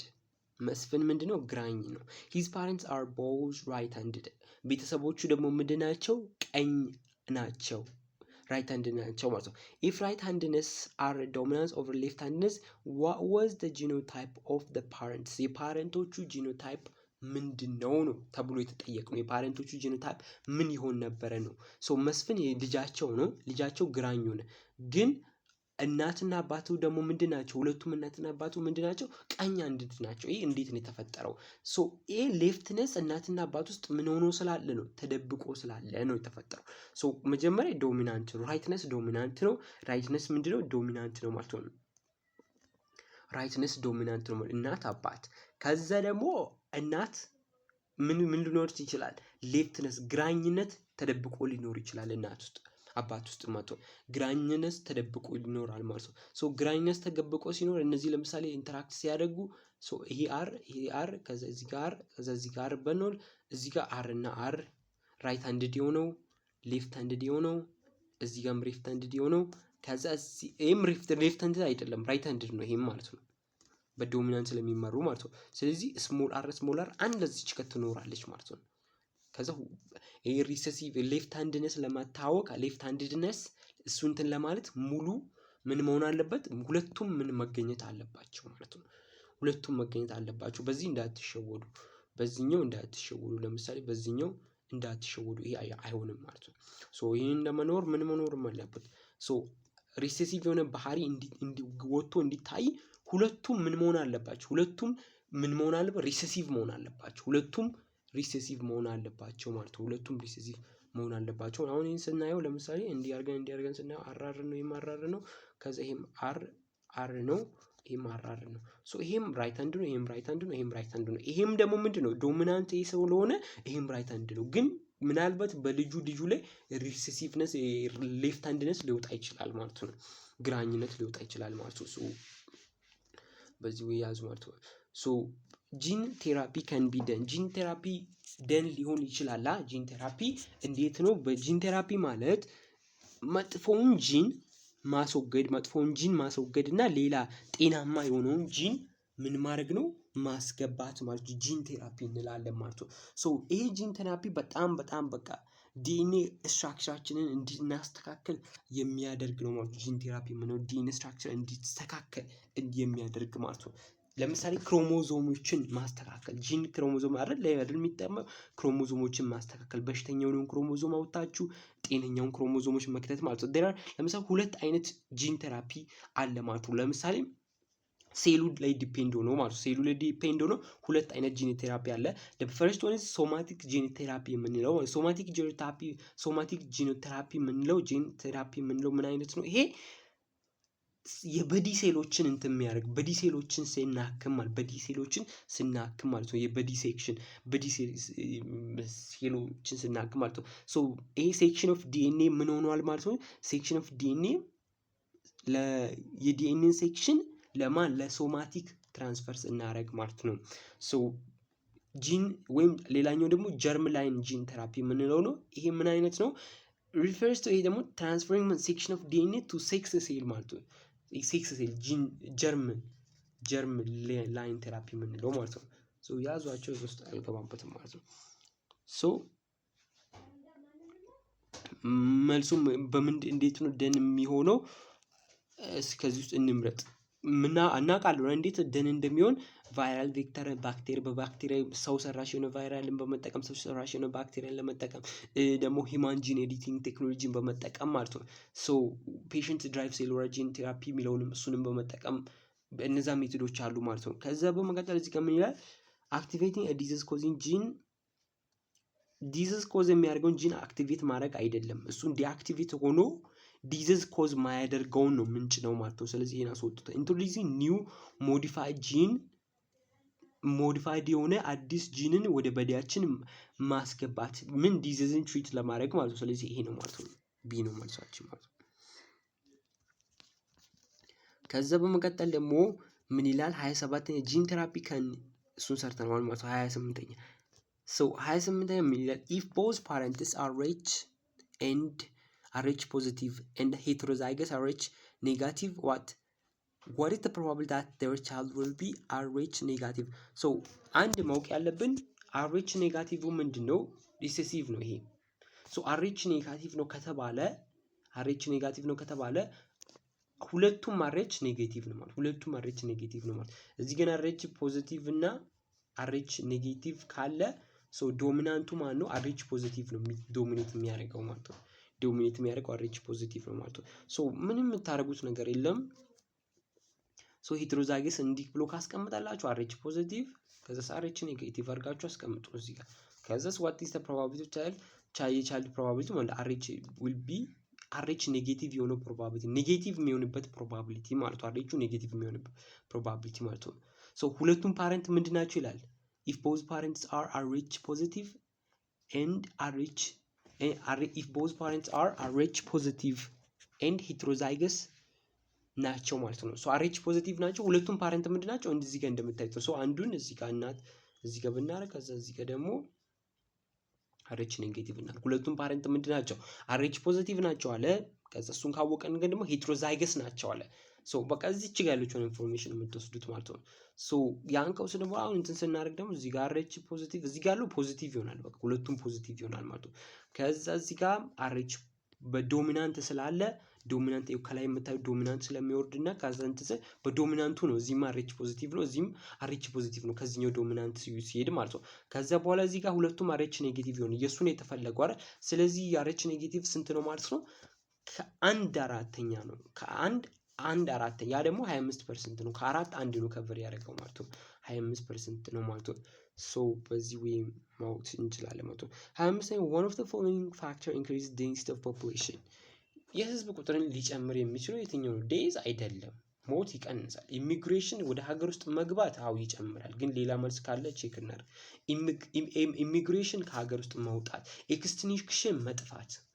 መስፍን ምንድነው? ግራኝ ነው። his parents are both right handed ቤተሰቦቹ ደግሞ ምንድናቸው? ቀኝ ናቸው። right handed ናቸው ማለት ነው። if right handedness are dominance over left handedness what was the genotype of the parents የፓረንቶቹ genotype ምንድነው ነው ተብሎ የተጠየቀው። የፓረንቶቹ ጂኖታይፕ ምን ይሆን ነበረ ነው። ሶ መስፍን ልጃቸው ነው። ልጃቸው ግራኝ ሆነ። ግን እናትና አባቱ ደግሞ ምንድናቸው? ሁለቱም እናትና አባቱ ምንድናቸው? ቀኝ አንድት ናቸው። ይሄ እንዴት ነው የተፈጠረው? ሶ ይሄ ሌፍትነስ እናትና አባቱ ውስጥ ምን ሆኖ ስላለ ነው? ተደብቆ ስላለ ነው የተፈጠረው። ሶ መጀመሪያ ዶሚናንት ነው። ራይትነስ ዶሚናንት ነው። ራይትነስ ምንድነው? ዶሚናንት ነው ማለት ነው። ራይትነስ ዶሚናንት ነው። እናት አባት። ከዛ ደግሞ እናት ምን ሊኖር ይችላል? ሌፍትነስ ግራኝነት ተደብቆ ሊኖር ይችላል እናት ውስጥ አባት ውስጥ ማለት ነው። ግራኝነት ተደብቆ ይኖራል ማለት ነው። ሶ ግራኝነት ተደብቆ ሲኖር እነዚህ ለምሳሌ ኢንተራክት ሲያደርጉ ሶ ይሄ አር ከዛ እዚህ ጋር በኖር እዚህ ጋር አር እና አር ራይት ሃንድድ የሆነው ሌፍት ሃንድድ የሆነው እዚህ ጋርም ሌፍት ሃንድድ የሆነው ከዛ ይሄም ሌፍት ሃንድድ አይደለም ራይት ሃንድድ ነው ይሄም ማለት ነው። በዶሚናንት ስለሚመሩ ማለት ነው። ስለዚህ ስሞል አር አንድ እዚች ጋር ትኖራለች ማለት ነው። ከዛ ይሄ ሪሰሲቭ ሌፍት ሃንድነስ ለማታወቅ ሌፍት ሃንድነስ እሱ እንትን ለማለት ሙሉ ምን መሆን አለበት? ሁለቱም ምን መገኘት አለባቸው ማለት ነው። ሁለቱም መገኘት አለባቸው። በዚህ እንዳትሸወዱ፣ በዚህኛው እንዳትሸወዱ። ለምሳሌ በዚህኛው እንዳትሸወዱ። ይሄ አይሆንም ማለት ነው። ሶ ይሄን ለመኖር ምን መኖር አለበት? ሶ ሪሰሲቭ የሆነ ባህሪ ወጥቶ እንዲታይ ሁለቱም ምን መሆን አለባቸው? ሁለቱም ምን መሆን አለበት? ሪሰሲቭ መሆን አለባቸው። ሁለቱም ሪሰሲቭ መሆን አለባቸው ማለት ነው። ሁለቱም ሪሰሲቭ መሆን አለባቸው። አሁን ይሄን ስናየው ለምሳሌ እንዲያርገን ስናየው አር ነው፣ ይሄም አር ነው። ከዛ ይሄም አር ነው፣ ይሄም አር ነው። ሶ ይሄም ራይት ሃንድ ነው፣ ይሄም ራይት ሃንድ ነው፣ ይሄም ራይት ሃንድ ነው። ይሄም ደግሞ ምንድነው? ዶሚናንት ይሄ ስለሆነ ይሄም ራይት ሃንድ ነው። ግን ምናልባት በልጁ ላይ ሪሰሲቭነስ ሌፍት ሃንድነስ ሊወጣ ይችላል ማለት ነው። ግራኝነት ሊወጣ ይችላል ማለት ነው። ሶ በዚህ ወይ ያዙ ማለት ነው። ሶ ጂን ቴራፒ ካን ቢ ደን ጂን ቴራፒ ደን ሊሆን ይችላል። ጂን ቴራፒ እንዴት ነው? በጂን ቴራፒ ማለት መጥፎውን ጂን ማስወገድ እና ሌላ ጤናማ የሆነውን ጂን ምን ማድረግ ነው? ማስገባት ማለት ጂን ቴራፒ እንላለን ማለት ነው። ሶ ይሄ ጂን ቴራፒ በጣም በቃ ዲኤንኤ ስትራክቸራችንን እንድናስተካክል የሚያደርግ ነው ማለት ነው። ጂን ቴራፒ ምነው ዲኤንኤ ስትራክቸር እንዲስተካከል የሚያደርግ ማለት ነው። ለምሳሌ ክሮሞዞሞችን ማስተካከል ጂን ክሮሞዞም አይደል የሚጠቀመው ክሮሞዞሞችን ማስተካከል በሽተኛውን ክሮሞዞም አውጣችሁ ጤነኛውን ክሮሞዞሞች መክተት ማለት ነው። ለምሳሌ ሁለት አይነት ጂን ቴራፒ አለ ማለት ነው። ለምሳሌ ሴሉ ላይ ዲፔንድ ሆኖ ማለት ነው። ሴሉ ላይ ዲፔንድ ሆኖ ሁለት አይነት ጂን ቴራፒ አለ። ፈርስት ዋን ሶማቲክ ጂን ቴራፒ የምንለው ሶማቲክ ጂን ቴራፒ የምንለው ምን አይነት ነው? ይሄ የበዲ ሴሎችን እንትን የሚያደርግ በዲ ሴሎችን ስናክም ማለት ነው። የበዲ ሴሎችን ስናክም ማለት ነው። ሶ ይሄ ሴክሽን ኦፍ ዲኤንኤ ምን ሆኗል ማለት ነው? ሴክሽን ኦፍ ዲኤንኤ የዲኤንኤ ሴክሽን ለሶማቲክ ትራንስፈር እናደርግ ማለት ነው። ሶ ጂን ወይም ሌላኛው ደግሞ ጀርም ላይን ጂን ቴራፒ የምንለው ነው። ይሄ ምን አይነት ነው? ሪፈርስ ቱ ይሄ ደግሞ ትራንስፈሪንግ ሴክሽን ኦፍ ዲኤንኤ ቱ ሴክስ ሴል ማለት ነው። ሴክስ ሴል ጂን ጀርም ላይን ቴራፒ የምንለው ማለት ነው። ሶ ያዟቸው ውስጥ አልገባበትም ማለት ነው። ሶ መልሱም እንዴት ነው ደን የሚሆነው? እስከዚህ ውስጥ እንምረጥ። እናውቃለን እንዴት ደን እንደሚሆን ቫይራል ቬክተር በባክቴሪያ ሰው ሰራሽ የሆነ ቫይራልን በመጠቀም ሰው ሰራሽ የሆነ ባክቴሪያን ለመጠቀም ደግሞ ሂማን ጂን ኤዲቲንግ ቴክኖሎጂን በመጠቀም ማለት ነው። ሶ ፔሽንት ድራይቭ ሴሉላር ጂን ቴራፒ የሚለውንም እሱንም በመጠቀም እነዛ ሜቶዶች አሉ ማለት ነው። ከዛ በመቀጠል እዚህ ጋር ምን ይላል? አክቲቬቲንግ ዲዚዝ ኮዚንግ ጂን ዲዚዝ ኮዝ የሚያደርገውን ጂን አክቲቬት ማድረግ አይደለም። እሱን ዲአክቲቬት ሆኖ ዲዚዝ ኮዝ ማያደርገውን ነው ምንጭ ነው ማለት ነው። ስለዚህ ይሄን አስወጡት። ኢንትሮዲዩሲንግ ኒው ሞዲፋይድ ጂን ሞዲፋይድ የሆነ አዲስ ጂንን ወደ በዲያችን ማስገባት ምን ዲዚዝን ትሪት ለማድረግ ማለት ነው። ስለዚህ ይሄ ነው ማለት ነው። ቢ ነው መልሳችን ማለት ነው። ከዛ በመቀጠል ደግሞ ምን ይላል? 27ኛ ጂን ቴራፒ እሱን ሰርተናል ማለት ነው። 28ኛ so 28ኛ ምን ይላል? if both parents are Rh positive and heterozygous Rh negative what is the probability that their child will be Rh negative? so አንድ ማወቅ ያለብን Rh ኔጋቲቭ ምንድነው? ሪሴሲቭ ነው ይሄ። so Rh ኔጋቲቭ ነው ከተባለ ሁለቱም Rh ኔጌቲቭ ነው ማለት ሁለቱም Rh ኔጌቲቭ ነው ማለት እዚህ ግን Rh ፖዚቲቭ እና Rh ኔጌቲቭ ካለ ሶ ዶሚናንቱ ማን ነው? Rh ፖዚቲቭ ነው ዶሚኔት የሚያደርገው ማለት ነው። ዶሚኔት የሚያደርገው Rh ፖዚቲቭ ነው ማለት ነው። ሶ ምንም የምታደርጉት ነገር የለም። ሶ ሄትሮዛይገስ እንዲህ ብሎ ካስቀምጣላችሁ Rh ፖዚቲቭ ከዛ Rh ኔጌቲቭ አድርጋችሁ አስቀምጡ እዚህ ጋር። ከዛስ what is the probability child probability ማለት Rh will be Rh ኔጌቲቭ የሆነው ፕሮባቢሊቲ ኔጌቲቭ የሚሆንበት ፕሮባቢሊቲ ማለት ነው። Rh ኔጌቲቭ የሚሆንበት ፕሮባቢሊቲ ማለት ነው። ሶ ሁለቱም ፓረንት ምንድናቸው ይላል? if both parents are Rh positive and if both parents are Rh positive and heterozygous ናቸው ማለት ነው። ሶ Rh ፖዚቲቭ ናቸው ሁለቱም ፓረንት ምንድናቸው? እዚህ ጋር እንደምታዩት ነው። ሶ አንዱን እዚህ ጋር እናት እዚህ ጋር ብናረግ ከዛ እዚህ ጋር ደግሞ Rh ኔጌቲቭ እና ሁለቱም ፓረንት ምንድናቸው? Rh ፖዚቲቭ ናቸው አለ። ከዛ እሱን ካወቀን ግን ደግሞ ሄትሮዛይገስ ናቸው አለ። ሶ በቃ እዚች ጋር ያለችውን ኢንፎርሜሽን የምትወስዱት ማለት ነው። ሶ ያን ከውስ ደግሞ አሁን እንትን ስናደርግ ደግሞ እዚህ ጋር Rh ፖዚቲቭ እዚህ ጋር ያለው ፖዚቲቭ ይሆናል። በቃ ሁለቱም ፖዚቲቭ ይሆናል ማለት ነው። ከዛ እዚህ ጋር Rh በዶሚናንት ስላለ ዶሚናንት ከላይ የምታዩት ዶሚናንት ስለሚወርድና ከዛ እንትን በዶሚናንቱ ነው እዚህም Rh ፖዚቲቭ ነው እዚህም Rh ፖዚቲቭ ነው ከዚህኛው ዶሚናንት ሲሄድ ማለት ነው። ከዛ በኋላ እዚህ ጋር ሁለቱም Rh ኔጌቲቭ ይሆን የሱን የተፈለገው አይደል? ስለዚህ Rh ኔጌቲቭ ስንት ነው ማለት ነው? ከአንድ አራተኛ ነው። አንድ አራተኛ ያ ደግሞ 25% ነው። ከአራት አንድ ነው ከቨር ያደረገው ማለት ነው። 25% ነው ማለት ነው። ሶ በዚህ ወይ ማውት እንችላለን ማለት ነው። 25 one of the following factor increase density of population የህዝብ ቁጥርን ሊጨምር የሚችለው የትኛው ነው? ዴዝ አይደለም፣ ሞት ይቀንሳል። ኢሚግሬሽን ወደ ሀገር ውስጥ መግባት አው ይጨምራል። ግን ሌላ መልስ ካለ ቼክ እናድርግ። ኢሚግሬሽን ከሀገር ውስጥ መውጣት፣ ኤክስቲንክሽን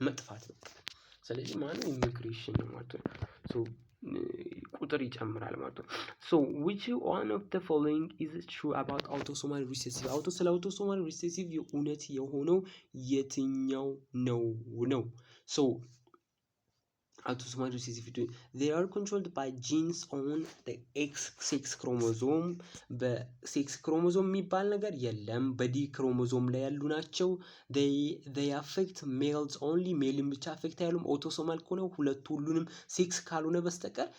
መጥፋት በቃ። ስለዚህ ማለት ኢሚግሬሽን ነው ማለት ነው። ሶ ቁጥር ይጨምራል ማለት ነው። ሶ which one of the following is true about autosomal recessive autosomal recessive የእውነት የሆነው የትኛው ነው? ሶ autosomal recessive they are controlled by genes on the X6 chromosome በሴክስ ክሮሞዞም የሚባል ነገር የለም። በዲ ክሮሞዞም ላይ ያሉ ናቸው። they affect males only ሜልን ብቻ አፌክት ያሉም autosomal ከሆነ ሁሉንም ሴክስ ካልሆነ በስተቀር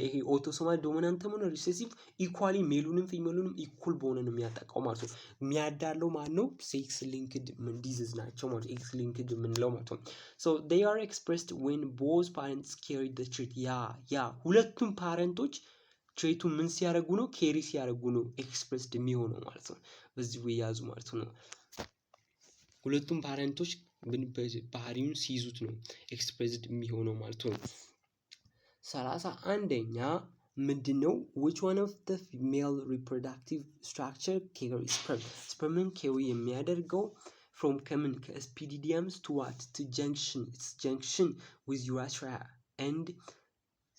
ይሄ autosomal dominant ሆነ recessive ኢኳሊ ሜሉንም ፊሜሉንም ኢኩል በሆነ ነው የሚያጠቃው ማለት ነው። የሚያዳለው ማን ነው? ሴክስ ሊንክድ ዲዚዝ ናቸው ማለት ነው። ኤክስ ሊንክድ የምንለው ማለት ነው። so they are expressed when both parents carry the trait ያ ሁለቱም ፓረንቶች ትሬቱ ምን ሲያደርጉ ነው? ኬሪ ሲያደርጉ ነው ኤክስፕሬስድ የሚሆነው ማለት ነው። በዚህ ወይ ያዙ ማለት ነው። ሁለቱም ፓረንቶች ባህሪውን ሲይዙት ነው ኤክስፕሬስድ የሚሆነው ማለት ነው። 31ኛ ምንድነው? which one of the female reproductive structure carry sperm carry የሚያደርገው from ከምን ከስፒዲዲየምስ to what to junction with urethra and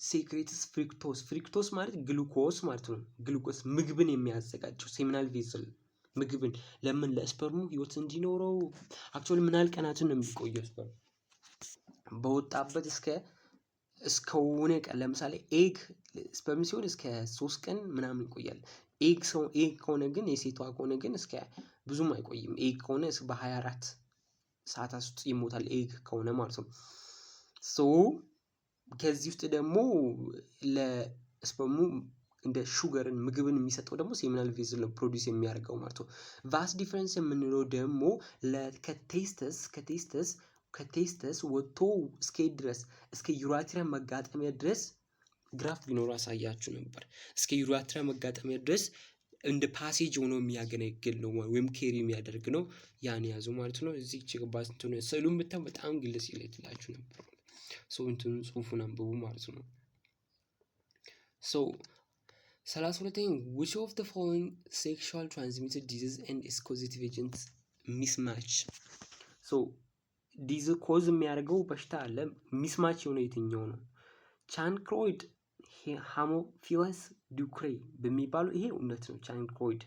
secretes fructose ማለት ግሉኮስ ማለት ነው። ግሉኮስ ምግብን የሚያዘጋጀው ሴሚናል ቬስል ምግብን ለምን ለስፐርሙ ህይወት እንዲኖረው አክቹዋሊ ምን ያህል ቀናትን ነው የሚቆየው ስፐርም በወጣበት እስከሆነ ቀን ለምሳሌ ኤግ ስፐርም ሲሆን እስከ 3 ቀን ምናምን ይቆያል። ኤግ ከሆነ ግን የሴቷ ከሆነ ግን እስከ ብዙም አይቆይም። ኤግ ከሆነ በ24 ሰዓታት ውስጥ ይሞታል ኤግ ከሆነ ማለት ነው። ሶ ከዚህ ውስጥ ደግሞ ለስፐርሙ እንደ ሹገርን ምግብን የሚሰጠው ደግሞ ሴሚናል ቬዝል ነው ፕሮዲውስ የሚያደርገው ማለት ነው። ቫስ ዲፈረንስ የምንለው ደግሞ ከቴስተስ ወጥቶ እስከሄድ ድረስ እስከ ዩራትሪያ መጋጠሚያ ድረስ ግራፍ ቢኖር አሳያችሁ ነበር። እስከ ዩራትሪያ መጋጠሚያ ድረስ እንደ ፓሴጅ ሆኖ የሚያገለግል ነው ወይም ኬሪ የሚያደርግ ነው። ያን ያዙ ማለት ነው። እዚህ ችግባስ እንትን ስዕሉን ብታው በጣም ግልጽ ይላችሁ ነበር። ሶ እንትን ጽሁፉን አንብቡ ማለት ነው። ሶ 32 which of the following sexual transmitted disease and its causative agents mismatch? ሶ ዲዝ ኮዝ የሚያደርገው በሽታ አለ። ሚስማች የሆነ የትኛው ነው? ቻንክሮይድ ሃሞፊለስ ዱክሬ በሚባለው ይሄ እውነት ነው። ቻንክሮይድ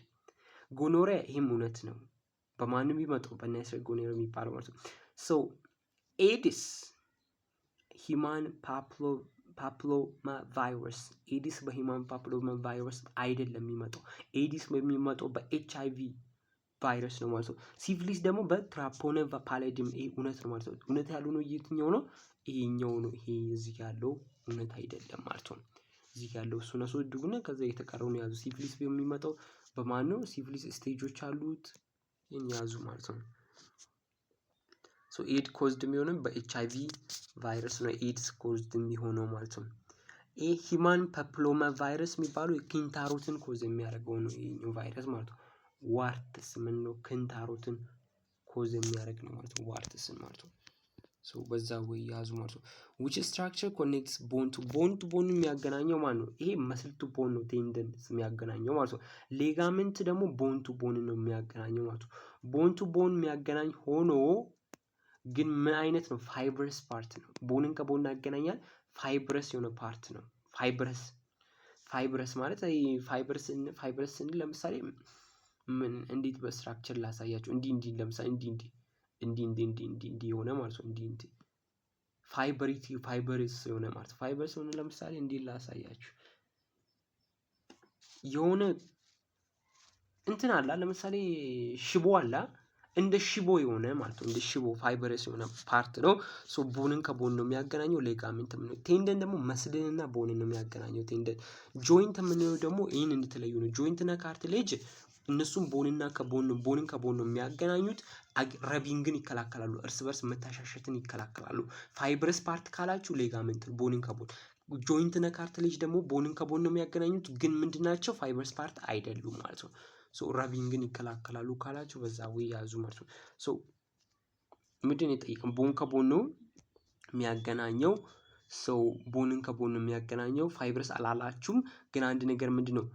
ጎኖሪያ ይሄም እውነት ነው። በማንም ቢመጣው በናይሰር ጎኖሪያ የሚባለው ማለት ነው። ሶ ኤዲስ ሂማን ፓፕሎማ ቫይረስ ኤዲስ በሂማን ፓፕሎማ ቫይረስ አይደለም የሚመጣው። ኤዲስ የሚመጣው በኤችአይቪ ቫይረስ ነው ማለት ነው። ሲፊሊስ ደግሞ በትራፖኔቫ ፓላዲየም ይሄ እውነት ነው ማለት ነው። እውነት ያለው ነው የትኛው ነው? ይሄኛው ነው። ይሄ እዚህ ያለው እውነት አይደለም ማለት ነው። እዚህ ያለው እሱ ነው ድጉና ከዛ የተቀረውን ያዙ። ሲፊሊስ የሚመጣው በማን ነው? ሲፊሊስ ስቴጆች አሉት ያዙ ማለት ነው። ሶ ኤድ ኮዝድ የሚሆነው በኤችአይቪ ቫይረስ ነው። ኤድስ ኮዝድ የሚሆነው ማለት ነው። ይሄ ሂማን ፓፕሎማ ቫይረስ የሚባለው ኪንታሮትን ኮዝ የሚያደርገው ነው ይሄኛው ቫይረስ ማለት ነው። ዋርትስ ምን ነው? ክንታሮትን ኮዝ የሚያደርግ ነው ማለት ነው። ዋርትስን ማለት ነው። ሶ በዛ ወይ ያዙ ማለት ነው። which structure connects bone to bone የሚያገናኘው ማለት ነው። ይሄ መስል ቱ ቦን ነው ቴንደን የሚያገናኘው ማለት ነው። ሌጋመንት ደግሞ ቦን ቱ ቦን ነው የሚያገናኘው ማለት ነው። ቦን ቱ ቦን የሚያገናኝ ሆኖ ግን ምን አይነት ነው? ፋይብረስ ፓርት ነው። ቦንን ከቦን ያገናኛል። ፋይብረስ የሆነ ፓርት ነው። ፋይብረስ ማለት ፋይብረስ ስንል ለምሳሌ ምን እንዴት በስትራክቸር ላሳያችሁ። እንዲህ ለምሳሌ እንዲህ የሆነ ማለት ነው። እንዲህ ፋይበርስ የሆነ ማለት ነው። ፋይበርስ የሆነ ለምሳሌ እንዲህ ላሳያችሁ። የሆነ እንትን አለ ለምሳሌ ሽቦ አለ እንደ ሽቦ የሆነ ማለት ነው። እንደ ሽቦ ፋይበርስ የሆነ ፓርት ነው። ሶ ቦንን ከቦን ነው የሚያገናኘው። ሌጋሜንት ነው። ቴንደን ደግሞ መስልንና ቦንን ነው የሚያገናኘው። ቴንደን ጆይንት የምንለው ደግሞ ይህን እንድትለዩ ነው። ጆይንት እና ካርትሌጅ እነሱም ቦንን ከቦን ነው የሚያገናኙት። ረቢንግን ይከላከላሉ። እርስ በርስ መታሻሸትን ይከላከላሉ። ፋይብረስ ፓርት ካላችሁ ሌጋመንት ቦንን ከቦን፣ ጆይንት እና ካርትሌጅ ደግሞ ቦንን ከቦን ነው የሚያገናኙት። ግን ምንድናቸው? ፋይበርስ ፓርት አይደሉም ማለት ነው። ሶ ረቢንግን ይከላከላሉ ካላችሁ በዛ ወይ ያዙ ማለት ነው። ሶ ምንድን ነው የጠየቀን? ቦን ከቦን ነው የሚያገናኘው። ሶ ቦንን ከቦን ነው የሚያገናኘው። ፋይብረስ አላላችሁም። ግን አንድ ነገር ምንድነው?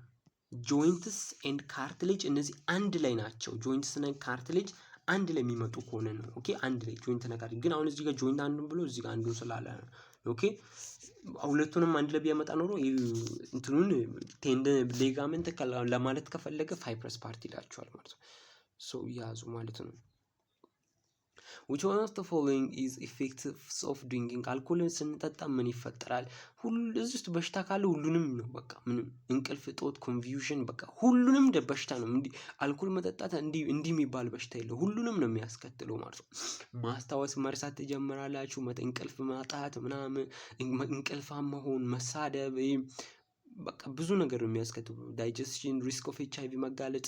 ጆይንትስ ኤንድ ካርትሌጅ እነዚህ አንድ ላይ ናቸው። ጆይንትስ እና ካርትሌጅ አንድ ላይ የሚመጡ ከሆነ ነው። ኦኬ አንድ ላይ ጆይንት እና ካርትሌጅ። ግን አሁን እዚህ ጋር ጆይንት አንዱን ብሎ እዚህ ጋር አንዱን ስላለ ነው። ኦኬ ሁለቱንም አንድ ላይ ቢያመጣ ኖሮ እንትኑን ቴንደን ሌጋመንት ለማለት ከፈለገ ፋይብረስ ፓርት ይላቸዋል ማለት ነው። ሶ ያዙ ማለት ነው። which one of the following is effects of drinking? አልኮልን ስንጠጣ ምን ይፈጠራል? እዚህ ውስጥ በሽታ ካለ ሁሉንም ነው። በቃ ምንም እንቅልፍ እጦት፣ ኮንፊውዥን በቃ ሁሉንም በሽታ ነው። እንዲህ አልኮል መጠጣት እንዲህ የሚባል በሽታ የለው። ሁሉንም ነው የሚያስከትለው ማለት ነው። ማስታወስ መርሳት ትጀምራላችሁ። እንቅልፍ ማጣት ምናምን፣ እንቅልፋም መሆን፣ መሳደብ፣ በቃ ብዙ ነገር ነው የሚያስከትለው። ዳይጀስሽን ሪስክ ኦፍ ኤችአይቪ መጋለጥ።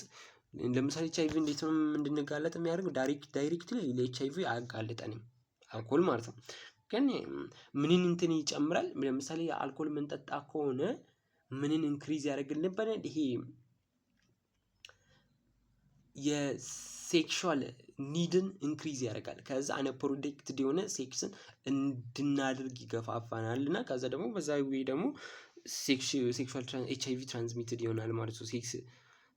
ለምሳሌ ኤችአይቪ እንዴት ነው እንድንጋለጥ የሚያደርገው? ዳይሬክትሊ ለኤችአይቪ አያጋልጠንም አልኮል ማለት ነው። ግን ምንን እንትን ይጨምራል? ለምሳሌ አልኮል የምንጠጣ ከሆነ ምንን ኢንክሪዝ ያደርግልን ነበር? ይሄ የሴክሹዋል ኒድን ኢንክሪዝ ያደርጋል። ከዛ አንፕሮቴክትድ የሆነ ሴክስን እንድናደርግ ይገፋፋናል። እና ከዛ ደግሞ በዛ ወይ ደግሞ ሴክሹዋል ኤችአይቪ ትራንስሚትድ ይሆናል ማለት ነው። ሴክስ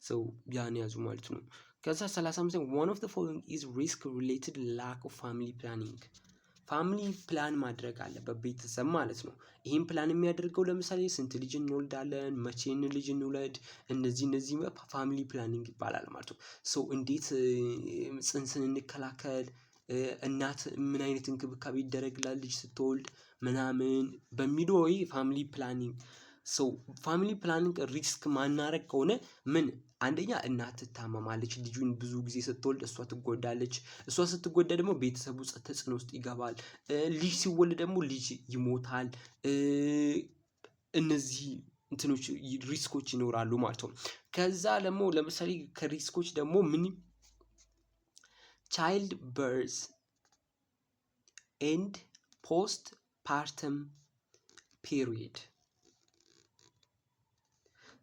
ሰው ያን ያዙ ማለት ነው። ከዛ 35 one of the following is risk related lack of family planning ፋሚሊ ፕላን ማድረግ አለበት ቤተሰብ ማለት ነው። ይህን ፕላን የሚያደርገው ለምሳሌ ስንት ልጅ እንወልዳለን፣ መቼን ልጅ እንውለድ፣ እነዚህ ፋሚሊ ፕላኒንግ ይባላል ማለት ነው። ሶ እንዴት ጽንስን እንከላከል፣ እናት ምን አይነት እንክብካቤ ይደረግላል ልጅ ስትወልድ ምናምን በሚለው ወይ ፋሚሊ ፕላኒንግ። ሶ ፋሚሊ ፕላኒንግ ሪስክ ማናረግ ከሆነ ምን አንደኛ እናት ትታመማለች፣ ልጁን ብዙ ጊዜ ስትወልድ እሷ ትጎዳለች። እሷ ስትጎዳ ደግሞ ቤተሰቡ ተጽዕኖ ውስጥ ይገባል። ልጅ ሲወልድ ደግሞ ልጅ ይሞታል። እነዚህ እንትኖች ሪስኮች ይኖራሉ ማለት ነው። ከዛ ደግሞ ለምሳሌ ከሪስኮች ደግሞ ምን ቻይልድ በርዝ ኤንድ ፖስት ፓርተም ፔሪድ።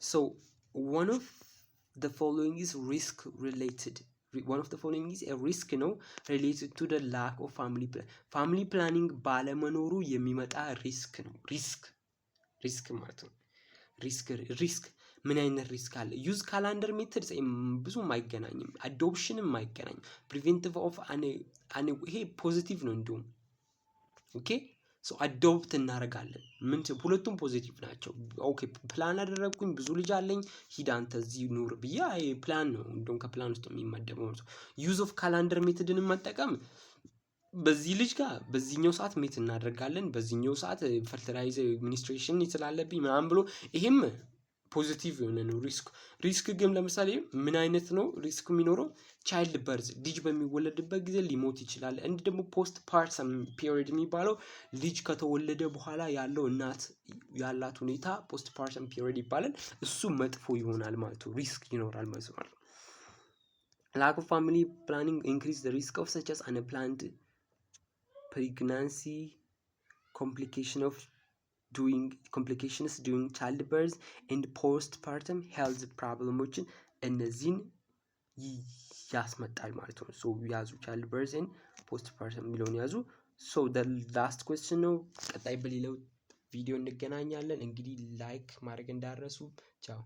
So one of the following is risk related. One of the following is a risk related to the lack of family planning ባለመኖሩ የሚመጣ ሪስክ ነው። ሪስክ ማለት ነው። ሪስክ ምን አይነት ሪስክ አለ? ዩዝ ካላንደር ሜተድ ብዙም አይገናኝም፣ አዶፕሽንም አይገናኝም። ፕሪቬንቲቭ ኦፍ ይሄ ፖዚቲቭ ነው እንዲሁም ኦኬ። ሶ አዶፕት እናደርጋለን። ሁለቱም ፖዚቲቭ ናቸው። ኦኬ ፕላን አደረግኩኝ፣ ብዙ ልጅ አለኝ፣ ሂድ አንተ እዚህ ኑር ብዬ ፕላን ነው እንደውም ከፕላን ውስጥ የሚመደበው ነው። ዩዝ ኦፍ ካላንደር ሜተድን መጠቀም በዚህ ልጅ ጋር በዚህኛው ሰዓት ሜት እናደርጋለን፣ በዚህኛው ሰዓት ፈርቲላይዝ ሚኒስትሬሽን ስላለብኝ ምናምን ብሎ ይሄም ፖዚቲቭ የሆነ ነው። ሪስክ ግን ለምሳሌ ምን አይነት ነው ሪስክ የሚኖረው? ቻይልድ በርዝ ልጅ በሚወለድበት ጊዜ ሊሞት ይችላል። እንዲ ደግሞ ፖስት ፓርተም ፒሪድ የሚባለው ልጅ ከተወለደ በኋላ ያለው እናት ያላት ሁኔታ ፖስት ፓርተም ፒሪድ ይባላል። እሱ መጥፎ ይሆናል ማለት ነው። ሪስክ ይኖራል ማለት ነው። lack of family planning increase the risk of such as unplanned pregnancy, complications during childbirth and postpartum health problemዎችን እነዚህን ያስመጣል ማለት ነው። ሶ ያዙ childbirth and postpartum የሚለውን ያዙ። ሶ the last question ነው። ቀጣይ በሌላው ቪዲዮ እንገናኛለን። እንግዲህ ላይክ ማድረግ እንዳትረሱ። ቻው